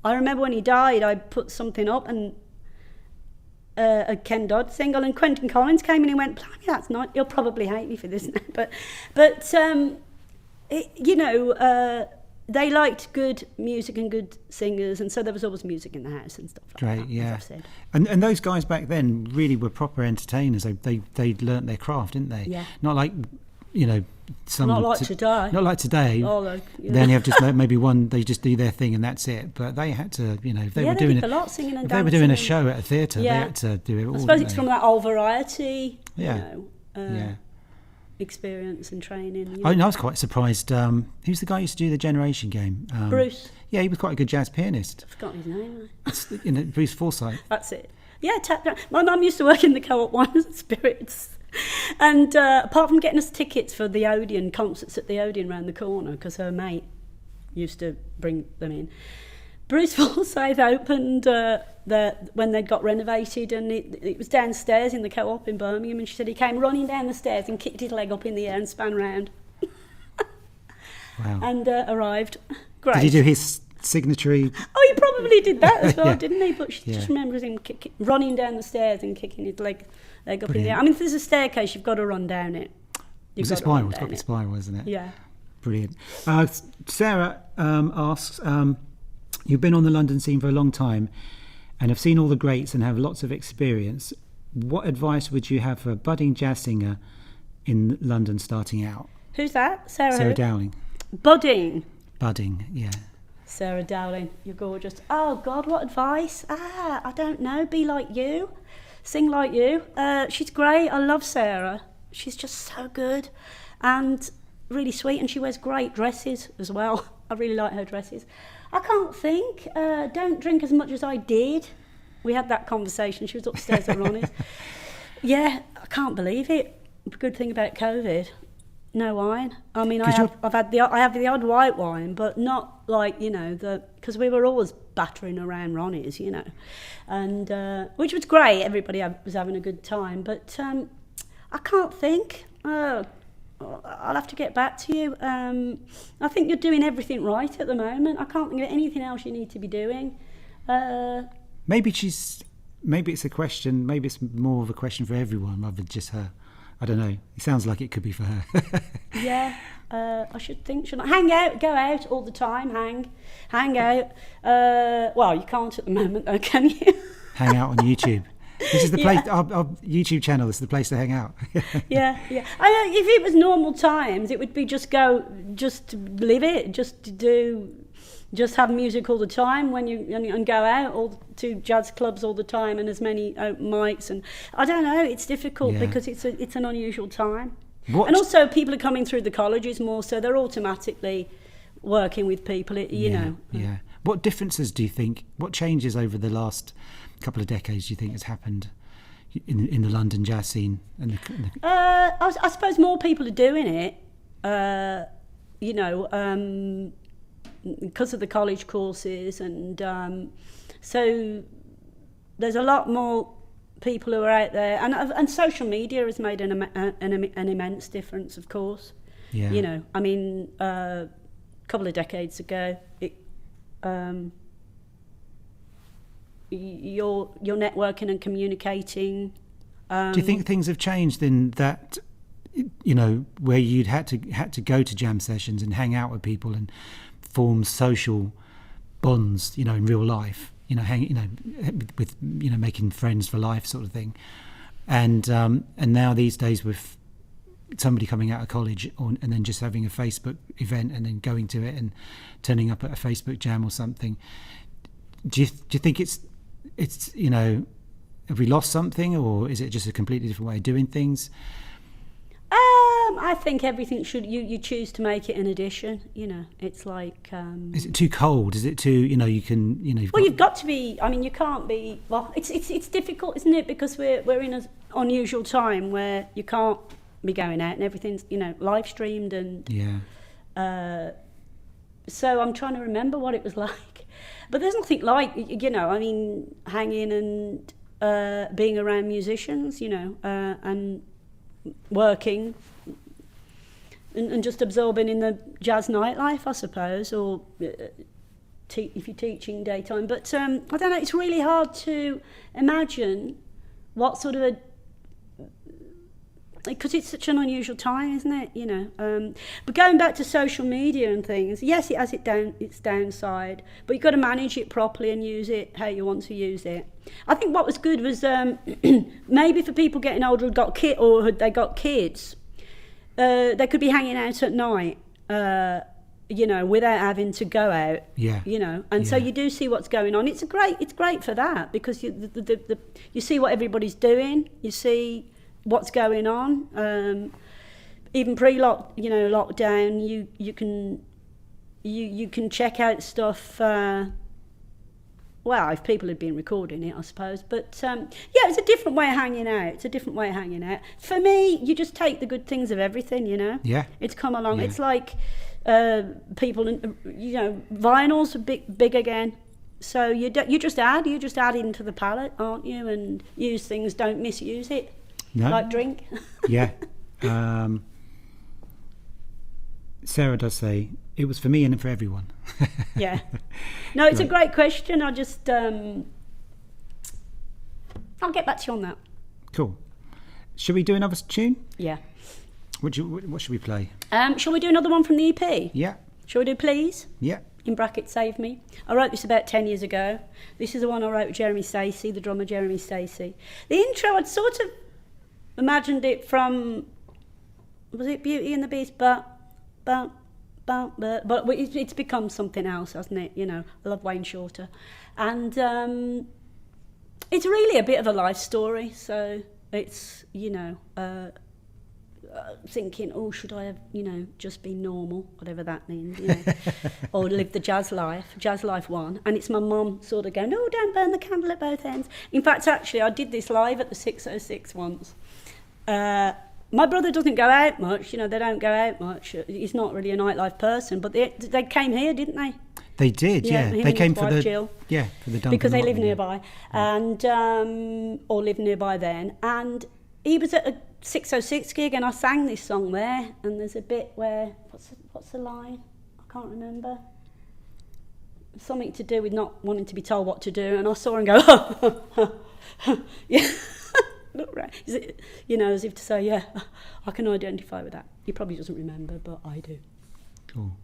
I remember when he died, I put something up, and a Ken Dodd single, and Quentin Collins came in and went, blimey, that's not, you'll probably hate me for this now, but they liked good music and good singers, and so there was always music in the house and stuff like that. Yeah. As I've said. And those guys back then really were proper entertainers. They learnt their craft, didn't they? Yeah. Not like not like today. Not like today. Then you have just maybe one. They just do their thing and that's it. But they had to, if they were doing a lot singing and dancing. They were doing a show at a theatre. They had to do it all. I suppose it's from that old variety. Yeah. Experience and training. I was quite surprised. Who's the guy who used to do the Generation Game? Bruce. Yeah, he was quite a good jazz pianist. I've forgotten his name. Bruce Forsyth. That's it. Yeah, my mum used to work in the Co-op Wines Spirits. And apart from getting us tickets for the Odeon, concerts at the Odeon round the corner, because her mate used to bring them in, Bruce Forsyth opened when they'd got renovated, and it was downstairs in the Co-op in Birmingham, and she said he came running down the stairs and kicked his leg up in the air and span round. Wow. And arrived. Great. Did he do his signatory? Oh, he probably did that as well, didn't he? But she just remembers him running down the stairs and kicking his leg up in the air. I mean, if there's a staircase, you've got to run down it. It's a spiral. It's got to be spiral, isn't it? Yeah. Brilliant. Sarah asks, you've been on the London scene for a long time and have seen all the greats and have lots of experience. What advice would you have for a budding jazz singer in London starting out? Who's that? Sarah Dowling. Budding, yeah. Sarah Dowling, you're gorgeous. Oh, God, what advice? I don't know. Be like you. Sing like you. She's great. I love Sarah. She's just so good and really sweet, and she wears great dresses as well. I really like her dresses. I can't think. Don't drink as much as I did. We had that conversation. She was upstairs at Ronnie's. Yeah, I can't believe it. The good thing about COVID, No wine. I mean, 'Cause I have the odd white wine, but not like, you know, because we were always battering around Ronnie's, you know, and which was great. Everybody was having a good time, but I can't think. I'll have to get back to you. I think you're doing everything right at the moment. I can't think of anything else you need to be doing. Maybe it's a question. Maybe it's more of a question for everyone rather than just her. I don't know. It sounds like it could be for her. Yeah, I should think. Should I hang out, go out all the time, hang out? Well, you can't at the moment, though, can you? Hang out on YouTube. This is the place. Our YouTube channel. This is the place to hang out. Yeah. I know if it was normal times, it would be just live it, just have music all the time and go out to jazz clubs all the time and as many open mics, and I don't know, it's difficult because it's an unusual time. And also people are coming through the colleges more, so they're automatically working with people, you know. Yeah. What differences do you think, what changes over the last couple of decades do you think has happened in the London jazz scene? I suppose more people are doing it, you know, because of the college courses, and so there's a lot more people who are out there, and social media has made an immense difference, of course. Yeah. You know, I mean, a couple of decades ago, you're networking and communicating. Do you think things have changed in that, you know, where you'd had to go to jam sessions and hang out with people and form social bonds, you know, in real life, you know, with, you know, making friends for life sort of thing, and now these days with somebody coming out of college and then just having a Facebook event and then going to it and turning up at a Facebook jam or something, do you think it's you know, have we lost something, or is it just a completely different way of doing things? I think everything should, you choose to make it an addition, you know. It's like is it too cold? Is it too, you know, you can, you know, you've got to be, I mean, you can't be, well, it's difficult, isn't it, because we're in an unusual time where you can't be going out and everything's, you know, live streamed, and so I'm trying to remember what it was like, but there's nothing like, you know, I mean, hanging and being around musicians, you know, and working and just absorbing in the jazz nightlife, I suppose, or if you're teaching daytime. But I don't know, it's really hard to imagine what sort of because it's such an unusual time, isn't it? You know, but going back to social media and things, yes, it has its downside, but you've got to manage it properly and use it how you want to use it. I think what was good was maybe for people getting older who got they got kids, they could be hanging out at night, you know, without having to go out. Yeah. You know, and so you do see what's going on. It's great for that, because you see what everybody's doing. You see what's going on. Even lockdown, you can check out stuff. Well, if people had been recording it, I suppose. But it's a different way of hanging out. For me, you just take the good things of everything, you know. Yeah. It's come along. Yeah. It's like people, you know, vinyls are big again. So you just add into the palette, aren't you? And use things, don't misuse it. No. Like drink. Yeah. Sarah does say it was for me and for everyone. Yeah. No, it's a great question. I just I'll get back to you on that. Cool. Should we do another tune? Yeah. What should we play? Shall we do another one from the EP? Yeah. Shall we do Please? Yeah. In brackets, Save Me. I wrote this about 10 years ago. This is the one I wrote with Jeremy Stacey, the drummer Jeremy Stacey. The intro, I'd sort of imagined it from, was it Beauty and the Beast? But it's become something else, hasn't it? You know, I love Wayne Shorter. And it's really a bit of a life story. So it's, you know, thinking, oh, should I have, you know, just be normal, whatever that means, you know, or live the jazz life one. And it's my mum sort of going, no, don't burn the candle at both ends. In fact, actually, I did this live at the 606 once. my brother doesn't go out much. You know, they don't go out much. He's not really a nightlife person. But they came here, didn't they? They did, yeah. They came for the Jill, for the Duncan because they live lottery. nearby, and or lived nearby then. And he was at a 606 gig, and I sang this song there. And there's a bit where what's the line? I can't remember. Something to do with not wanting to be told what to do. And I saw him go, yeah. Look right. Is it, you know, as if to say, yeah, I can identify with that. He probably doesn't remember, but I do. Cool.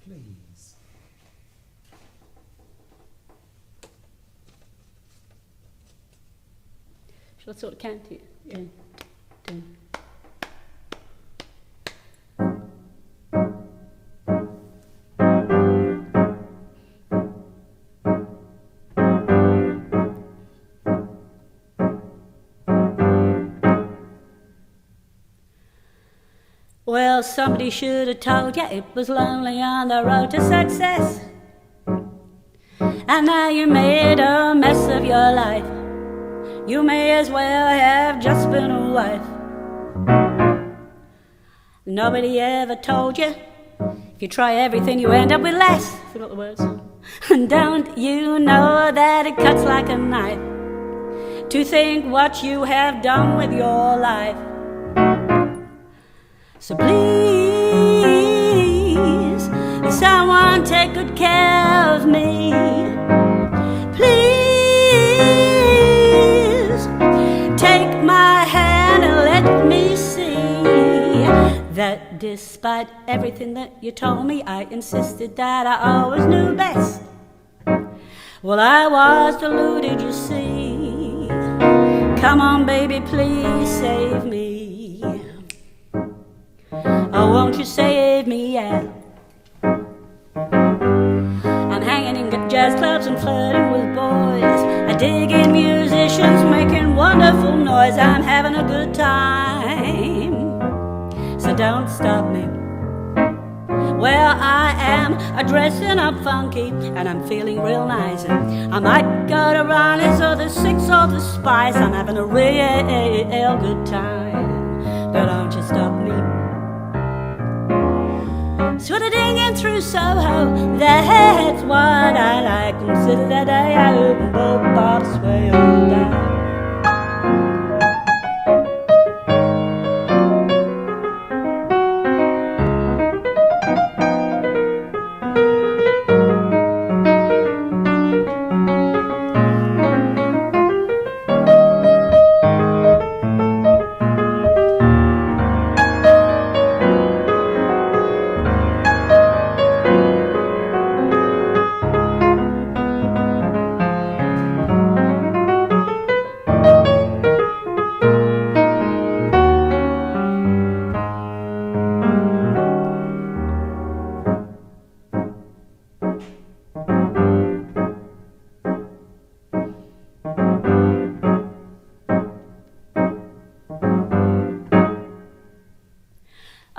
Please. Shall I sort of count it? Yeah. 10. Well, somebody should have told you it was lonely on the road to success. And now you made a mess of your life. You may as well have just been a wife. Nobody ever told you if you try everything you end up with less. Forgot the words. And don't you know that it cuts like a knife to think what you have done with your life. So please, someone take good care of me. Please, take my hand and let me see that despite everything that you told me, I insisted that I always knew best. Well, I was deluded, you see. Come on, baby, please save me. Oh, won't you save me, yeah. I'm hanging in jazz clubs and flirting with boys. I dig in musicians making wonderful noise. I'm having a good time, so don't stop me. Well, I am dressing up funky and I'm feeling real nice. I might go to Ronnie's or the Six or the Spice. I'm having a real good time, but don't you stop me. Sort of dinging through Soho, that's what I like. Consider that day I open both bars way on down.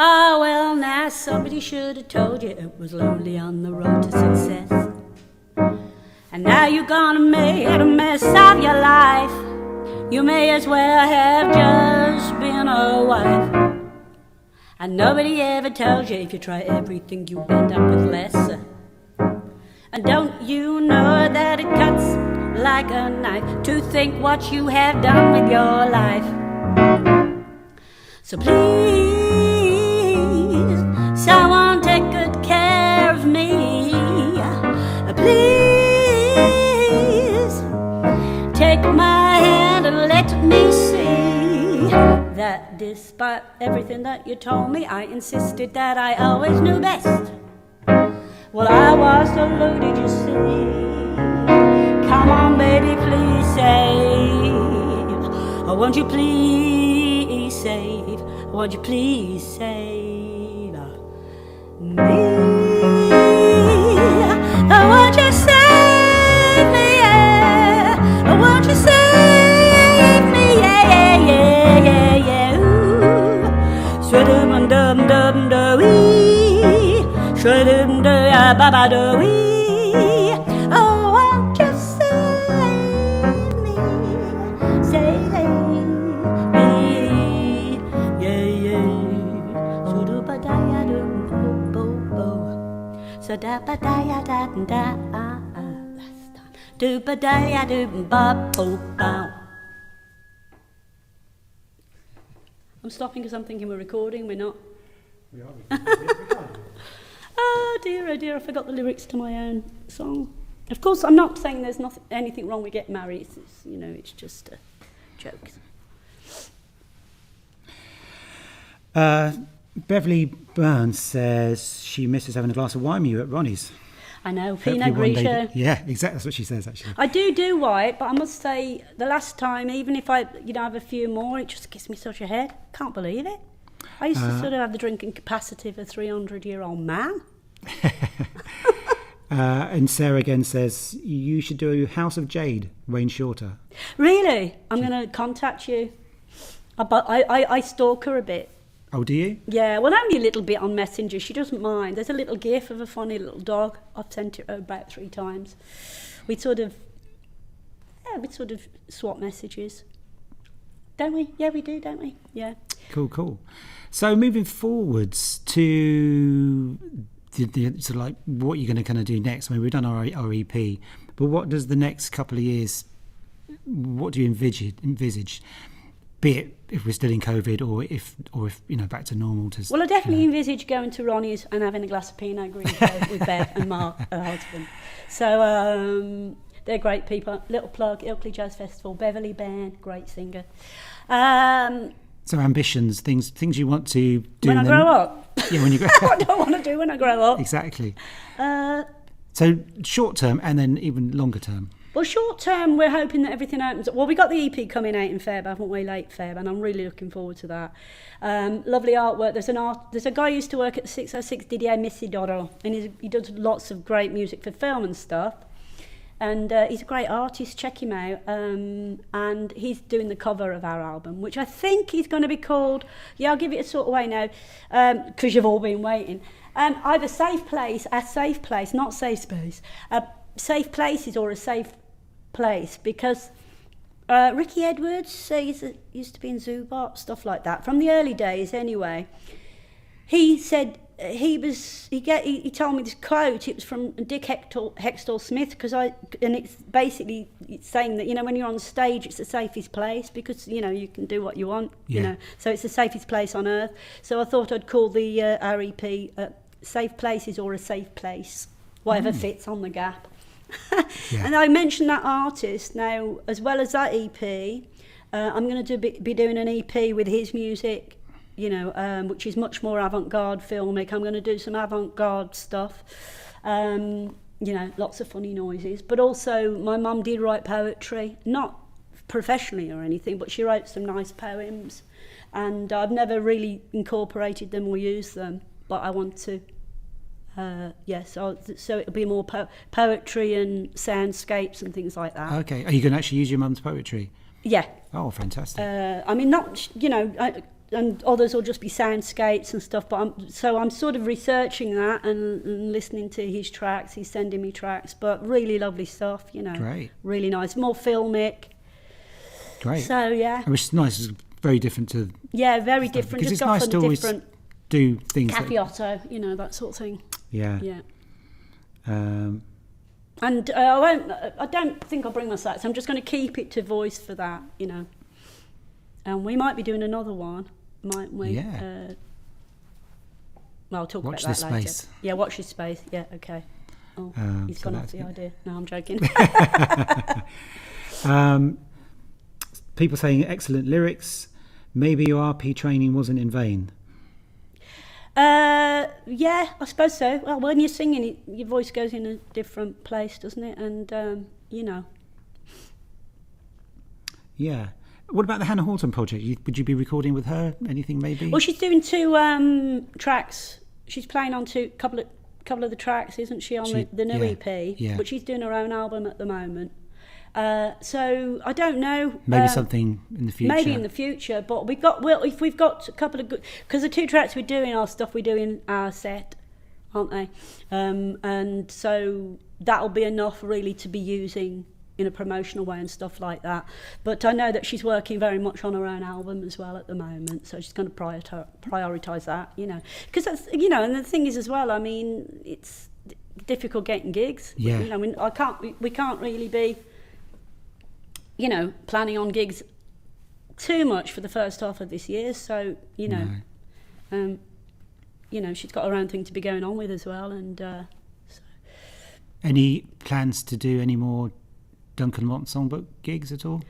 Oh, well, now somebody should have told you it was lonely on the road to success. And now you're gonna make a mess of your life. You may as well have just been a wife. And nobody ever tells you if you try everything you end up with less. And don't you know that it cuts like a knife to think what you have done with your life. So please, someone take good care of me. Please, take my hand and let me see that despite everything that you told me, I insisted that I always knew best. Well, I was deluded, you see. Come on, baby, please save. Oh, won't you please save? Won't you please save me? Oh, won't you save me, yeah? Oh, won't you save me, yeah, yeah, yeah, yeah, yeah. Ooh. Shredum-dum-dum-dum-dum-wee. Shredum-dum-dum-dum-dum-wee. Oh, da ba da ya da da that's done. Do ba da ya do ba bo bow. I'm stopping because I'm thinking we're recording. We're not. We are. Oh dear, I forgot the lyrics to my own song. Of course, I'm not saying there's anything wrong with getting married. It's, you know, it's just a joke. Beverly Burns says she misses having a glass of wine with you at Ronnie's. I know, Hopefully Pinot one day Grigio. Yeah, exactly. That's what she says, actually. I do white, but I must say, the last time, even if I, have a few more, it just gives me such a head. Can't believe it. I used to sort of have the drinking capacity of a 300-year-old man. And Sarah again says, you should do House of Jade, Wayne Shorter. Really? I'm going to contact you. I stalk her a bit. Oh, do you? Yeah, well, only a little bit on Messenger. She doesn't mind. There's a little gif of a funny little dog. I've sent it about 3 times. We sort of swap messages. Don't we? Yeah, we do, don't we? Yeah. Cool. So moving forwards to the sort of like what you're going to kind of do next. I mean, we've done our EP, but what does the next couple of years, what do you envisage? Be it if we're still in COVID or if back to normal. Well, I definitely envisage going to Ronnie's and having a glass of Pinot Grigio with Bev and Mark, her husband. So they're great people. Little plug, Ilkley Jazz Festival, Beverly Band, great singer. So ambitions, things you want to do when I grow up. Yeah, when you grow up. What do I want to do when I grow up? Exactly. So short term and then even longer term. Well, short term, we're hoping that everything opens up. Well, we got the EP coming out in Feb, haven't we? Late Feb, and I'm really looking forward to that. Lovely artwork. There's a guy who used to work at the 606, Didier Missidoro, and he does lots of great music for film and stuff. And he's a great artist. Check him out. And he's doing the cover of our album, which I think is going to be called. Yeah, I'll give it a sort of way now, because you've all been waiting. Either Safe Place, A Safe Place, not Safe Space. Safe Places or A Safe Place, because Ricky Edwards used to be in Zubot, stuff like that, from the early days anyway. He said he told me this quote. It was from Dick Hextall Smith, and it's basically saying that when you're on stage, it's the safest place because you can do what you want. Yeah. So it's the safest place on earth. So I thought I'd call the REP Safe Places or A Safe Place, whatever fits on the gap. Yeah. And I mentioned that artist now, as well as that EP. I'm going to be doing an EP with his music, which is much more avant-garde filmic. I'm going to do some avant-garde stuff, lots of funny noises. But also, my mum did write poetry, not professionally or anything, but she wrote some nice poems, and I've never really incorporated them or used them, but I want to. So it'll be more poetry and soundscapes and things like that. Okay. Are you going to actually use your mum's poetry? Yeah. Oh, fantastic. I mean, not, and others will just be soundscapes and stuff, but I'm sort of researching that and listening to his tracks. He's sending me tracks, but really lovely stuff, Great. Really nice. More filmic. Great. So, yeah. Which is nice. It's very different to... Yeah, very different. Because just it's nice to always do things Caffiotto, that sort of thing. Yeah. Yeah. Um, And I don't think I'll bring my sax. I'm just going to keep it to voice for that, And we might be doing another one, mightn't we? Yeah. Well, I'll talk Watch about that this later. space. Yeah, watch this space. Yeah, okay. Oh, he's so gone off that's the good. idea. No, I'm joking. People saying excellent lyrics. Maybe your RP training wasn't in vain. Yeah, I suppose so. Well, when you're singing, your voice goes in a different place, doesn't it? And, Yeah. What about the Hannah Horton project? Would you be recording with her? Anything maybe? Well, she's doing 2 tracks. She's playing on couple of the tracks, isn't she, on the new EP? Yeah. But she's doing her own album at the moment. So I don't know. Maybe something in the future. Maybe in the future, but if we've got a couple of good, because the 2 tracks we're doing are stuff we do in our set, aren't they? And so that'll be enough really to be using in a promotional way and stuff like that. But I know that she's working very much on her own album as well at the moment, so she's going to prioritise that, because that's, and the thing is as well, I mean, difficult getting gigs. Yeah. You know, we can't really be, you know, planning on gigs too much for the first half of this year. So, you know, you know, she's got her own thing to be going on with as well. And so. Any plans to do any more Duncan Lamont Songbook gigs at all?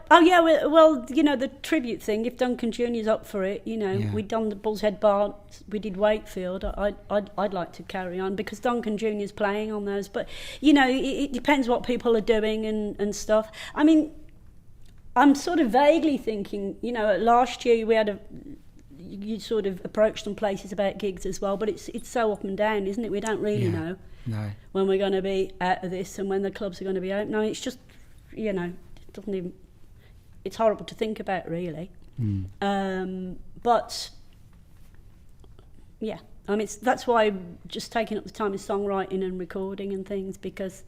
Oh yeah, well, you know, the tribute thing. If Duncan Jr.'s up for it, you know, we'd done the Bull's Head Bar, we did Wakefield. I'd like to carry on because Duncan Jr.'s playing on those. But you know, it depends what people are doing and stuff. I mean, I'm sort of vaguely thinking, you know, last year we had you sort of approached some places about gigs as well, but it's so up and down, isn't it? We don't really know when we're going to be out of this and when the clubs are going to be open. No, it's just, you know, it doesn't even. It's horrible to think about, really. But yeah, I mean, that's why I'm just taking up the time in songwriting and recording and things, because,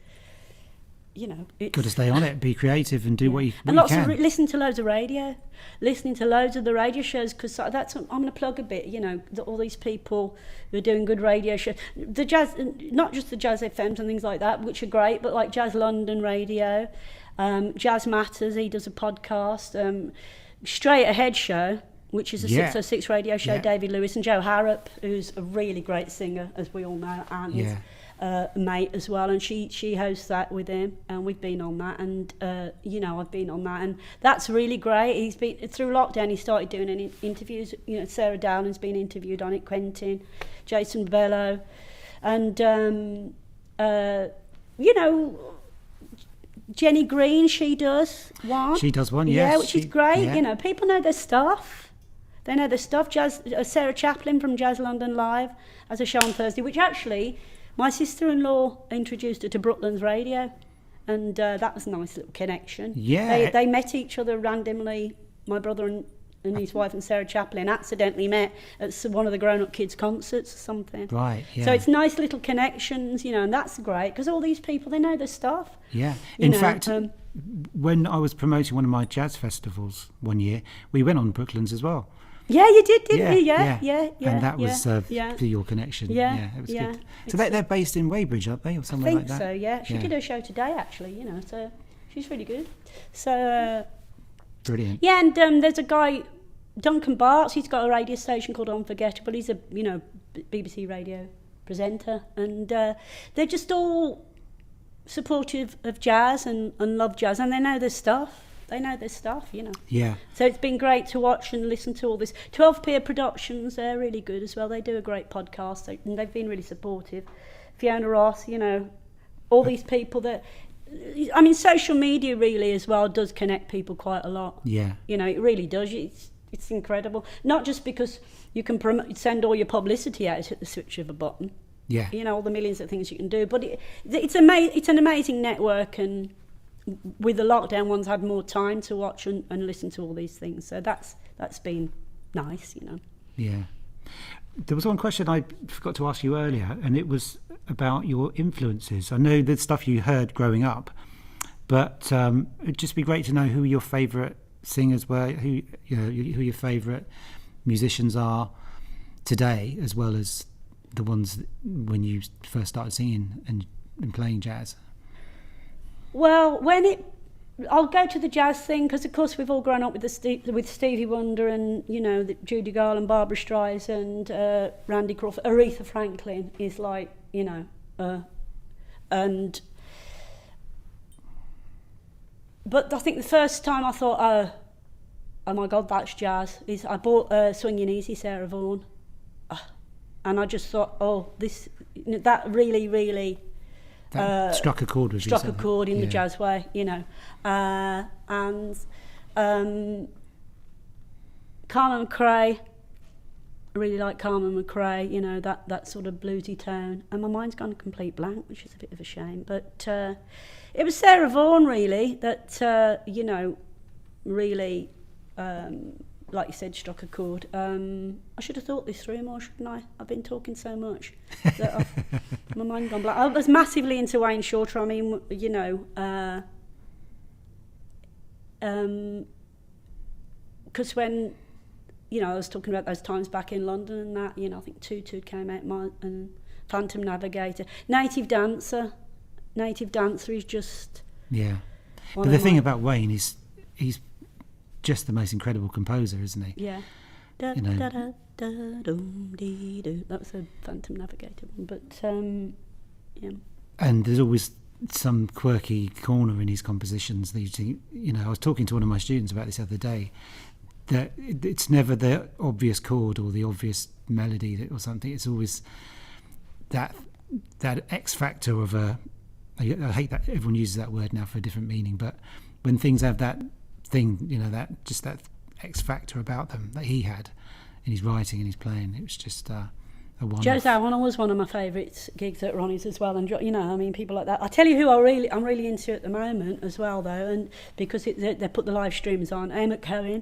you know, it's got to stay on it, be creative, and do what you can. And lots of listen to loads of radio, listening to loads of the radio shows, because that's I'm going to plug a bit. You know, all these people who are doing good radio shows, the jazz, not just the Jazz FMs and things like that, which are great, but like Jazz London Radio. Jazz Matters, he does a podcast. Straight Ahead Show, which is a 606 radio show, David Lewis and Joe Harrop, who's a really great singer, as we all know, and his mate as well, and she hosts that with him, and we've been on that, and you know, I've been on that, and that's really great. He's been through lockdown, he started doing any interviews, you know, Sarah Dowland's been interviewed on it, Quentin, Jason Bello, and you know, Jenny Green, she does one. She does one, yes. Yeah, which is great. Yeah. You know, people know their stuff. They know their stuff. Sarah Chaplin from Jazz London Live has a show on Thursday, which actually my sister-in-law introduced her to Brooklands Radio, and that was a nice little connection. Yeah. They met each other randomly. My brother and his wife and Sarah Chaplin accidentally met at one of the grown-up kids' concerts or something. Right, yeah. So it's nice little connections, you know, and that's great, because all these people, they know their stuff. Yeah. In fact, when I was promoting one of my jazz festivals one year, we went on Brooklands as well. Yeah, you did, didn't you? Yeah. And that was for your connection. Yeah, it was good. So they're based in Weybridge, aren't they, or somewhere like that? I think so, yeah. She did her show today, actually, you know, so she's really good. So... Brilliant. Yeah, and there's a guy, Duncan Bartz, he's got a radio station called Unforgettable. He's a, you know, BBC radio presenter, and they're just all supportive of jazz and love jazz, and they know their stuff. They know their stuff, you know. Yeah. So it's been great to watch and listen to all this. 12 Pier Productions, they're really good as well. They do a great podcast, and they've been really supportive. Fiona Ross, you know, all these people that... I mean, social media really as well does connect people quite a lot. Yeah. You know, it really does. It's incredible. Not just because you can send all your publicity out at the switch of a button. Yeah. You know, all the millions of things you can do. But it's an amazing network, and with the lockdown, one's had more time to watch and listen to all these things. So that's been nice, you know. Yeah. There was one question I forgot to ask you earlier, and it was about your influences. I know the stuff you heard growing up, but it'd just be great to know who your favourite singers were, who your favourite musicians are today, as well as the ones when you first started singing and playing jazz. Well, I'll go to the jazz thing, because of course we've all grown up with Stevie Wonder, and you know, Judy Garland, Barbra Streisand, Randy Crawford, Aretha Franklin is like, you know, but I think the first time I thought, oh my God, that's jazz, is I bought Swingin' Easy, Sarah Vaughan, and I just thought, that really, really. That struck a chord with you. Struck a chord in the jazz way, you know. And Carmen McRae, I really like Carmen McRae, you know, that sort of bluesy tone. And my mind's gone complete blank, which is a bit of a shame. But it was Sarah Vaughan, really, that, you know, really, like you said, struck a chord. I should have thought this through more, shouldn't I? I've been talking so much that my mind gone blank. I was massively into Wayne Shorter. I mean, you know, because when, you know, I was talking about those times back in London and that, you know, I think Tutu came out, and Phantom Navigator. Native Dancer is just... Yeah. But the thing about Wayne is he's just the most incredible composer, isn't he? Yeah. You know. That was a Phantom Navigator one, but yeah. And there's always some quirky corner in his compositions. You know, I was talking to one of my students about this the other day, that it's never the obvious chord or the obvious melody or something. It's always that X factor of a... I hate that everyone uses that word now for a different meaning, but when things have that thing, you know, that X factor about them that he had in his writing and his playing, it was just a one-off. Joe Zawinul was one of my favourite gigs at Ronnie's as well, and you know, I mean, people like that. I tell you who I'm really into at the moment as well, though, and because they put the live streams on, Emmett Cohen.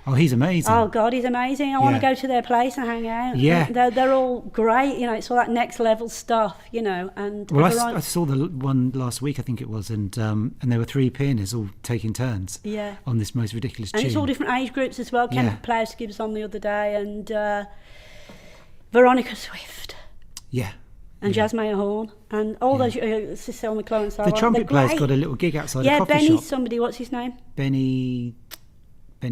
Oh, he's amazing. Oh, God, he's amazing. I want to go to their place and hang out. Yeah. They're all great, you know, it's all that next level stuff, you know. And well, I saw the one last week, I think it was, and there were 3 pianists all taking turns on this most ridiculous tune. And it's all different age groups as well. Kenneth Plowski was on the other day, and Veronica Swift. Yeah. And Jazz Mayer Horn. And all those, Cecile McClellan. The trumpet player's got a little gig outside a coffee shop. Yeah, Benny somebody, what's his name? Benny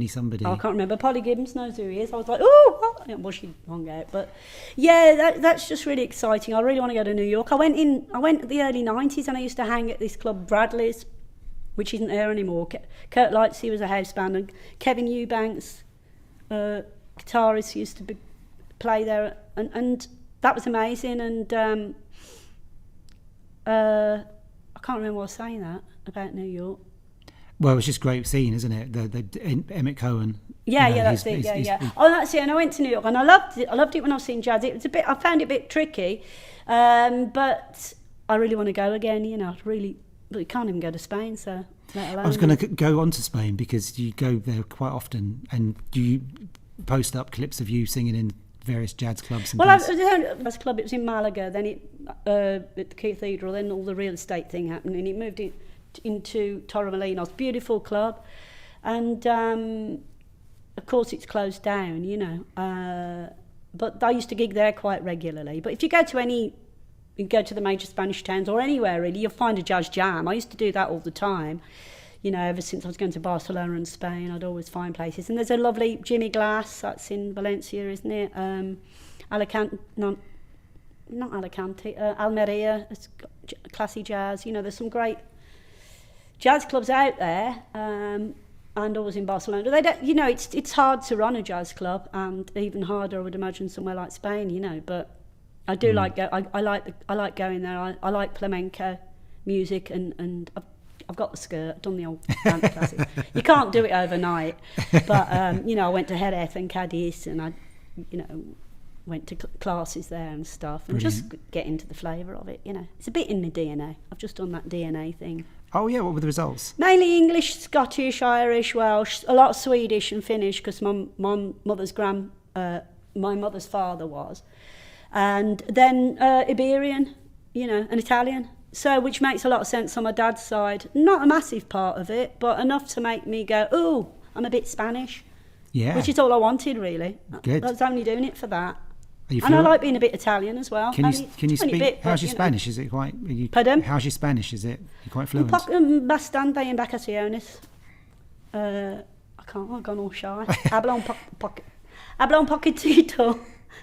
somebody. Oh, I can't remember. Polly Gibbons knows who he is. I was like, oh, well, she hung out. But yeah, that's just really exciting. I really want to go to New York. I went in the early 90s, and I used to hang at this club, Bradley's, which isn't there anymore. Kurt Lightsey was a house band, and Kevin Eubanks, guitarist, used to play there, and that was amazing. And I can't remember what I was saying that about New York. Well, it's just great scene, isn't it? The Emmett Cohen. Yeah, that's it. Oh, that's it. And I went to New York, and I loved it. I loved it when I was seeing jazz. It was I found it a bit tricky, but I really want to go again. You know, but you can't even go to Spain, so let alone. I was going to go on to Spain because you go there quite often, and you post up clips of you singing in various jazz clubs. And I was at a jazz club. It was in Malaga. Then at the cathedral. Then all the real estate thing happened, and it moved into Torremolinos, beautiful club, and of course it's closed down, you know, but I used to gig there quite regularly. But if you go to the major Spanish towns or anywhere really, you'll find a jazz jam. I used to do that all the time, you know, ever since I was going to Barcelona and Spain. I'd always find places. And there's a lovely Jimmy Glass, that's in Valencia, isn't it? Alicante, not Alicante, Almeria, it's classy jazz. You know, there's some great jazz clubs out there, and always in Barcelona. They don't, you know, it's hard to run a jazz club, and even harder, I would imagine, somewhere like Spain. You know, but I do like I like going there. I like flamenco music, and I've got the skirt. I've done the old dance classes. You can't do it overnight, but you know, I went to Jerez and Cadiz, and I, you know, went to classes there and stuff, and just get into the flavour of it. You know, it's a bit in my DNA. I've just done that DNA thing. Oh yeah, what were the results? Mainly English, Scottish, Irish, Welsh, a lot of Swedish and Finnish, because my mother's father was, and then Iberian, you know, and Italian. So, which makes a lot of sense on my dad's side. Not a massive part of it, but enough to make me go, ooh, I'm a bit Spanish. Yeah. Which is all I wanted, really. Good. I was only doing it for that. And I like being a bit Italian as well. Can you speak? How's your Spanish? Is it quite? Pardon? How's your Spanish? Is it? You're quite fluent. Bastante en vacaciones. I can't. I've gone all shy. Hablo un poquitito.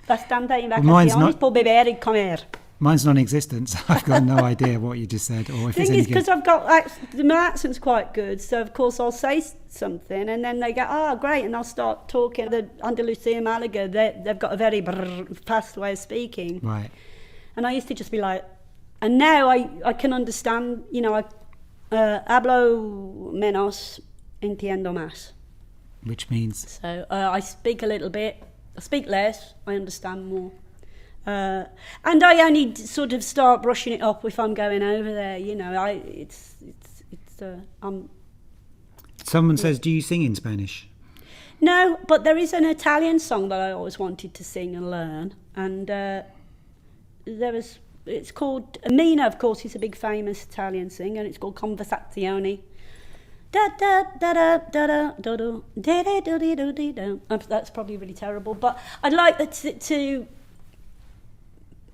Bastante en vacaciones por beber y comer. Mine's non-existent. I've got no idea what you just said, or if the thing is, because I've got my accent's quite good, so of course I'll say something, and then they go, "Oh, great," and I'll start talking. The Andalusia, Malaga, they've got a very fast way of speaking, right? And I used to just be like, and now I can understand. You know, hablo menos, entiendo más, which means so I speak a little bit. I speak less. I understand more. And I only sort of start brushing it up if I'm going over there, you know. Someone says, do you sing in Spanish? No, but there is an Italian song that I always wanted to sing and learn, and it's called Mina, of course, is a big famous Italian singer, and it's called Conversazioni. Da da da da da da da da da da da da. That's probably really terrible, but I'd like to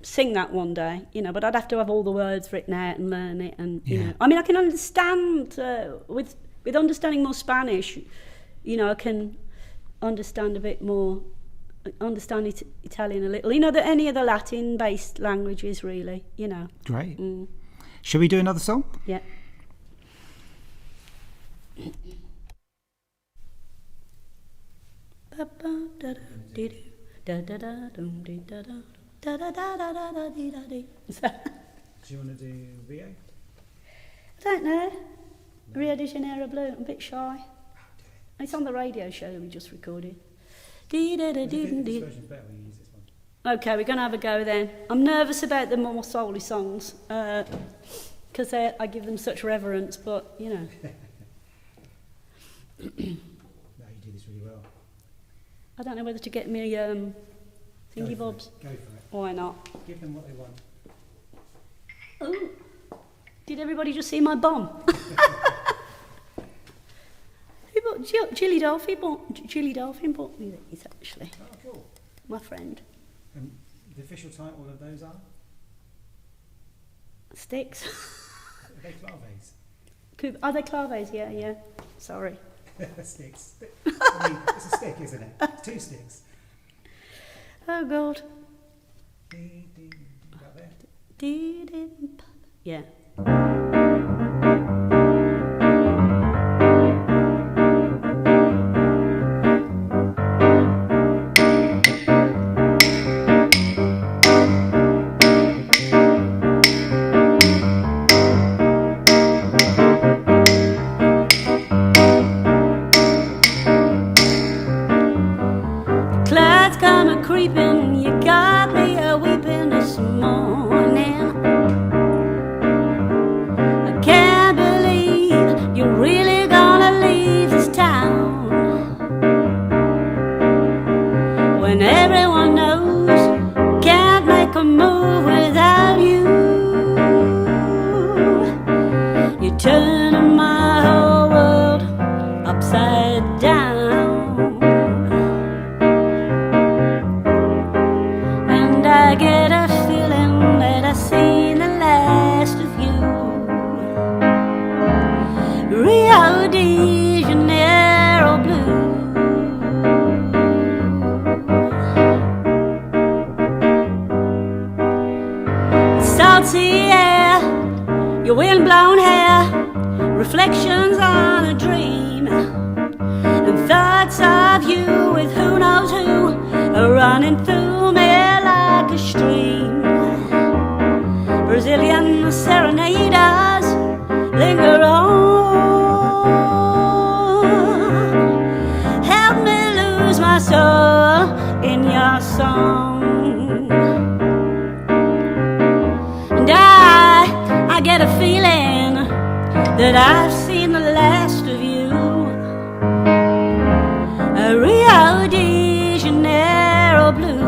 sing that one day, you know, but I'd have to have all the words written out and learn it, and you know, I mean, I can understand with understanding more Spanish, you know, I can understand a bit more, understand Italian a little, you know, any of the Latin-based languages, really, you know. Great. Shall we do another song? Yeah. Do you want to do Rio? I don't know. Rio de Janeiro Blue. I'm a bit shy. It's on the radio show that we just recorded. This version's better when you use this one. Okay, we're going to have a go then. I'm nervous about the more soul-y songs because I give them such reverence, but, you know. No, you do this really well. I don't know whether to get me thingy bobs. Go for it. Why not? Give them what they want. Oh, did everybody just see my bomb? Who bought Chili Dolphin bought me these, actually. Oh, cool. My friend. And the official title of those are? Sticks. Are they claves? Are they claves? Yeah. Sorry. Sticks. I mean, it's a stick, isn't it? It's 2 sticks. Oh, God. About there? Yeah. Clouds come a creeping, you got me a weeping this morning. I can't believe you're really gonna leave this town when everyone knows can't make a move without you. You're turning my whole world upside down. I get a feeling that I've seen the last of you. Rio de Janeiro blue. Salty air, your wind-blown hair, reflections on a dream, and thoughts of you with who knows who are running through me like a stream. Brazilian serenaders linger on. Help me lose my soul in your song. And I get a feeling that I've seen the last of you. Rio de Janeiro blue.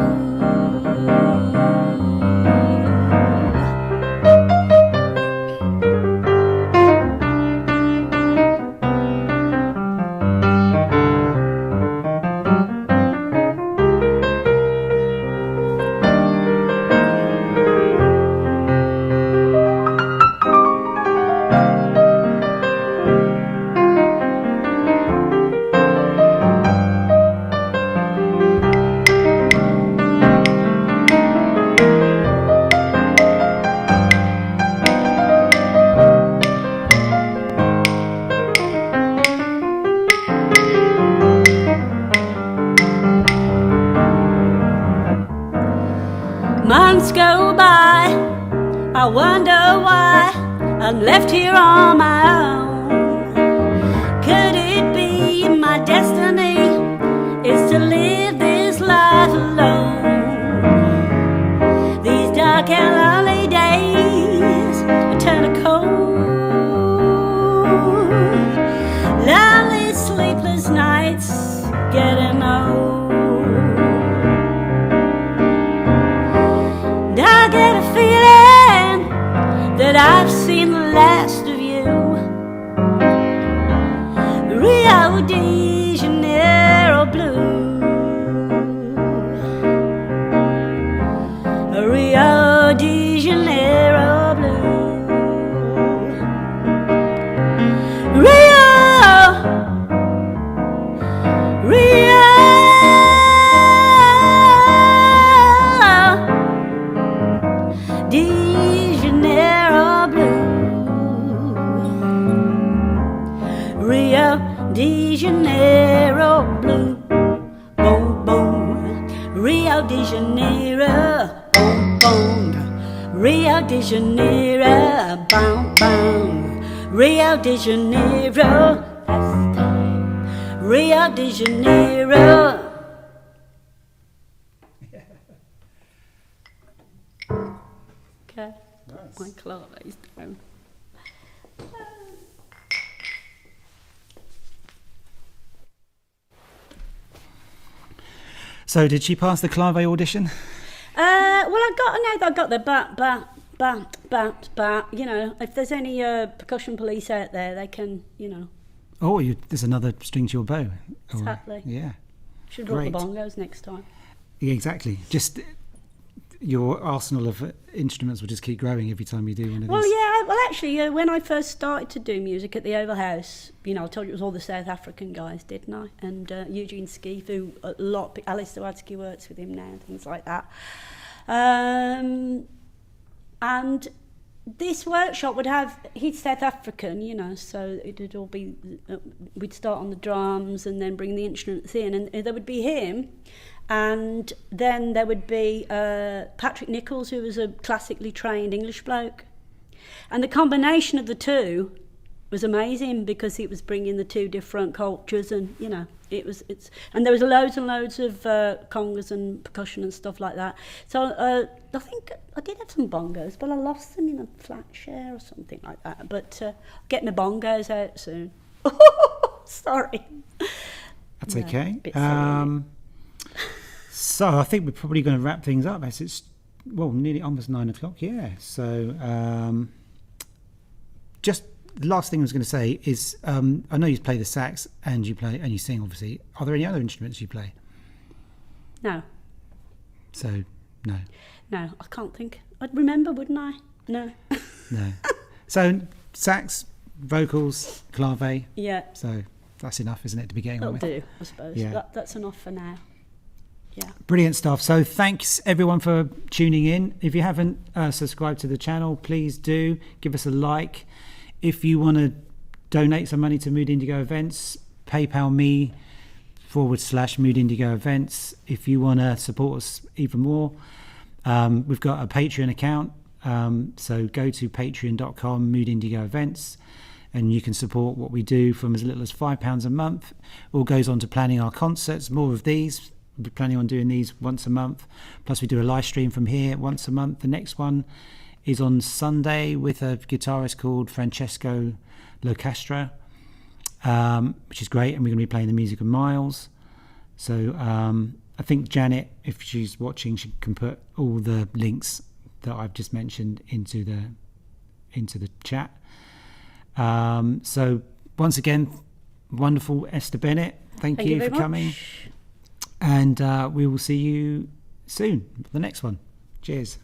Months go by, I wonder why I'm left here on my own. Could it be my destiny is to live this life alone? These dark and lonely days turn to cold. Lonely sleepless nights getting old. I get a feeling that I've seen the last of you. Rio de Janeiro blue. Rio de Janeiro blue, boom, boom. Rio de Janeiro, boom, boom. Rio de Janeiro, boom, boom. Rio de Janeiro, last time. Rio de Janeiro. Okay, Nice. my claves down. So did she pass the clave audition? Well, I got the bat. You know, if there's any percussion police out there, they can, you know. Oh, there's another string to your bow. Exactly. Yeah. Should drop the Great. bongos next time. Yeah, exactly. Just your arsenal of instruments will just keep growing every time you do one of Well, these. yeah. Well, actually, when I first started to do music at the Oval House, you know, I told you it was all the South African guys, didn't I? And Eugene Skeef, who Alice Zawadsky works with him now, and things like that. And this workshop would have, he's South African, you know, so it'd all be, we'd start on the drums and then bring the instruments in, and there would be him, and then there would be Patrick Nichols, who was a classically trained English bloke, and the combination of the two was amazing because it was bringing the two different cultures, and you know, and there was loads and loads of congas and percussion and stuff like that. So I think I did have some bongos, but I lost them in a flat share or something like that. But get my bongos out soon. Sorry. That's No, okay. bit silly, So I think we're probably going to wrap things up as it's, well, nearly almost 9 o'clock. Yeah. So just the last thing I was going to say is I know you play the sax and you sing, obviously. Are there any other instruments you play? No, So no. I can't think. I'd remember, wouldn't I? No. No. So sax, vocals, clave. Yeah, So that's enough, isn't it, to be getting on that'll with? do, I suppose. Yeah. That's enough for now. Yeah. Brilliant stuff. So thanks everyone for tuning in. If you haven't subscribed to the channel, please do give us a like. If you want to donate some money to Mood Indigo Events, PayPal me /Mood Indigo Events. If you want to support us even more, we've got a Patreon account. So go to patreon.com Mood Indigo Events, and you can support what we do from as little as £5 a month. All goes on to planning our concerts, more of these. We're planning on doing these once a month. Plus we do a live stream from here once a month. The next one is on Sunday with a guitarist called Francesco Locastra, which is great, and we're going to be playing the music of Miles. So I think Janet, if she's watching, she can put all the links that I've just mentioned into the chat. So once again, wonderful Esther Bennett, thank you very for coming, much. and we will see you soon for the next one. Cheers.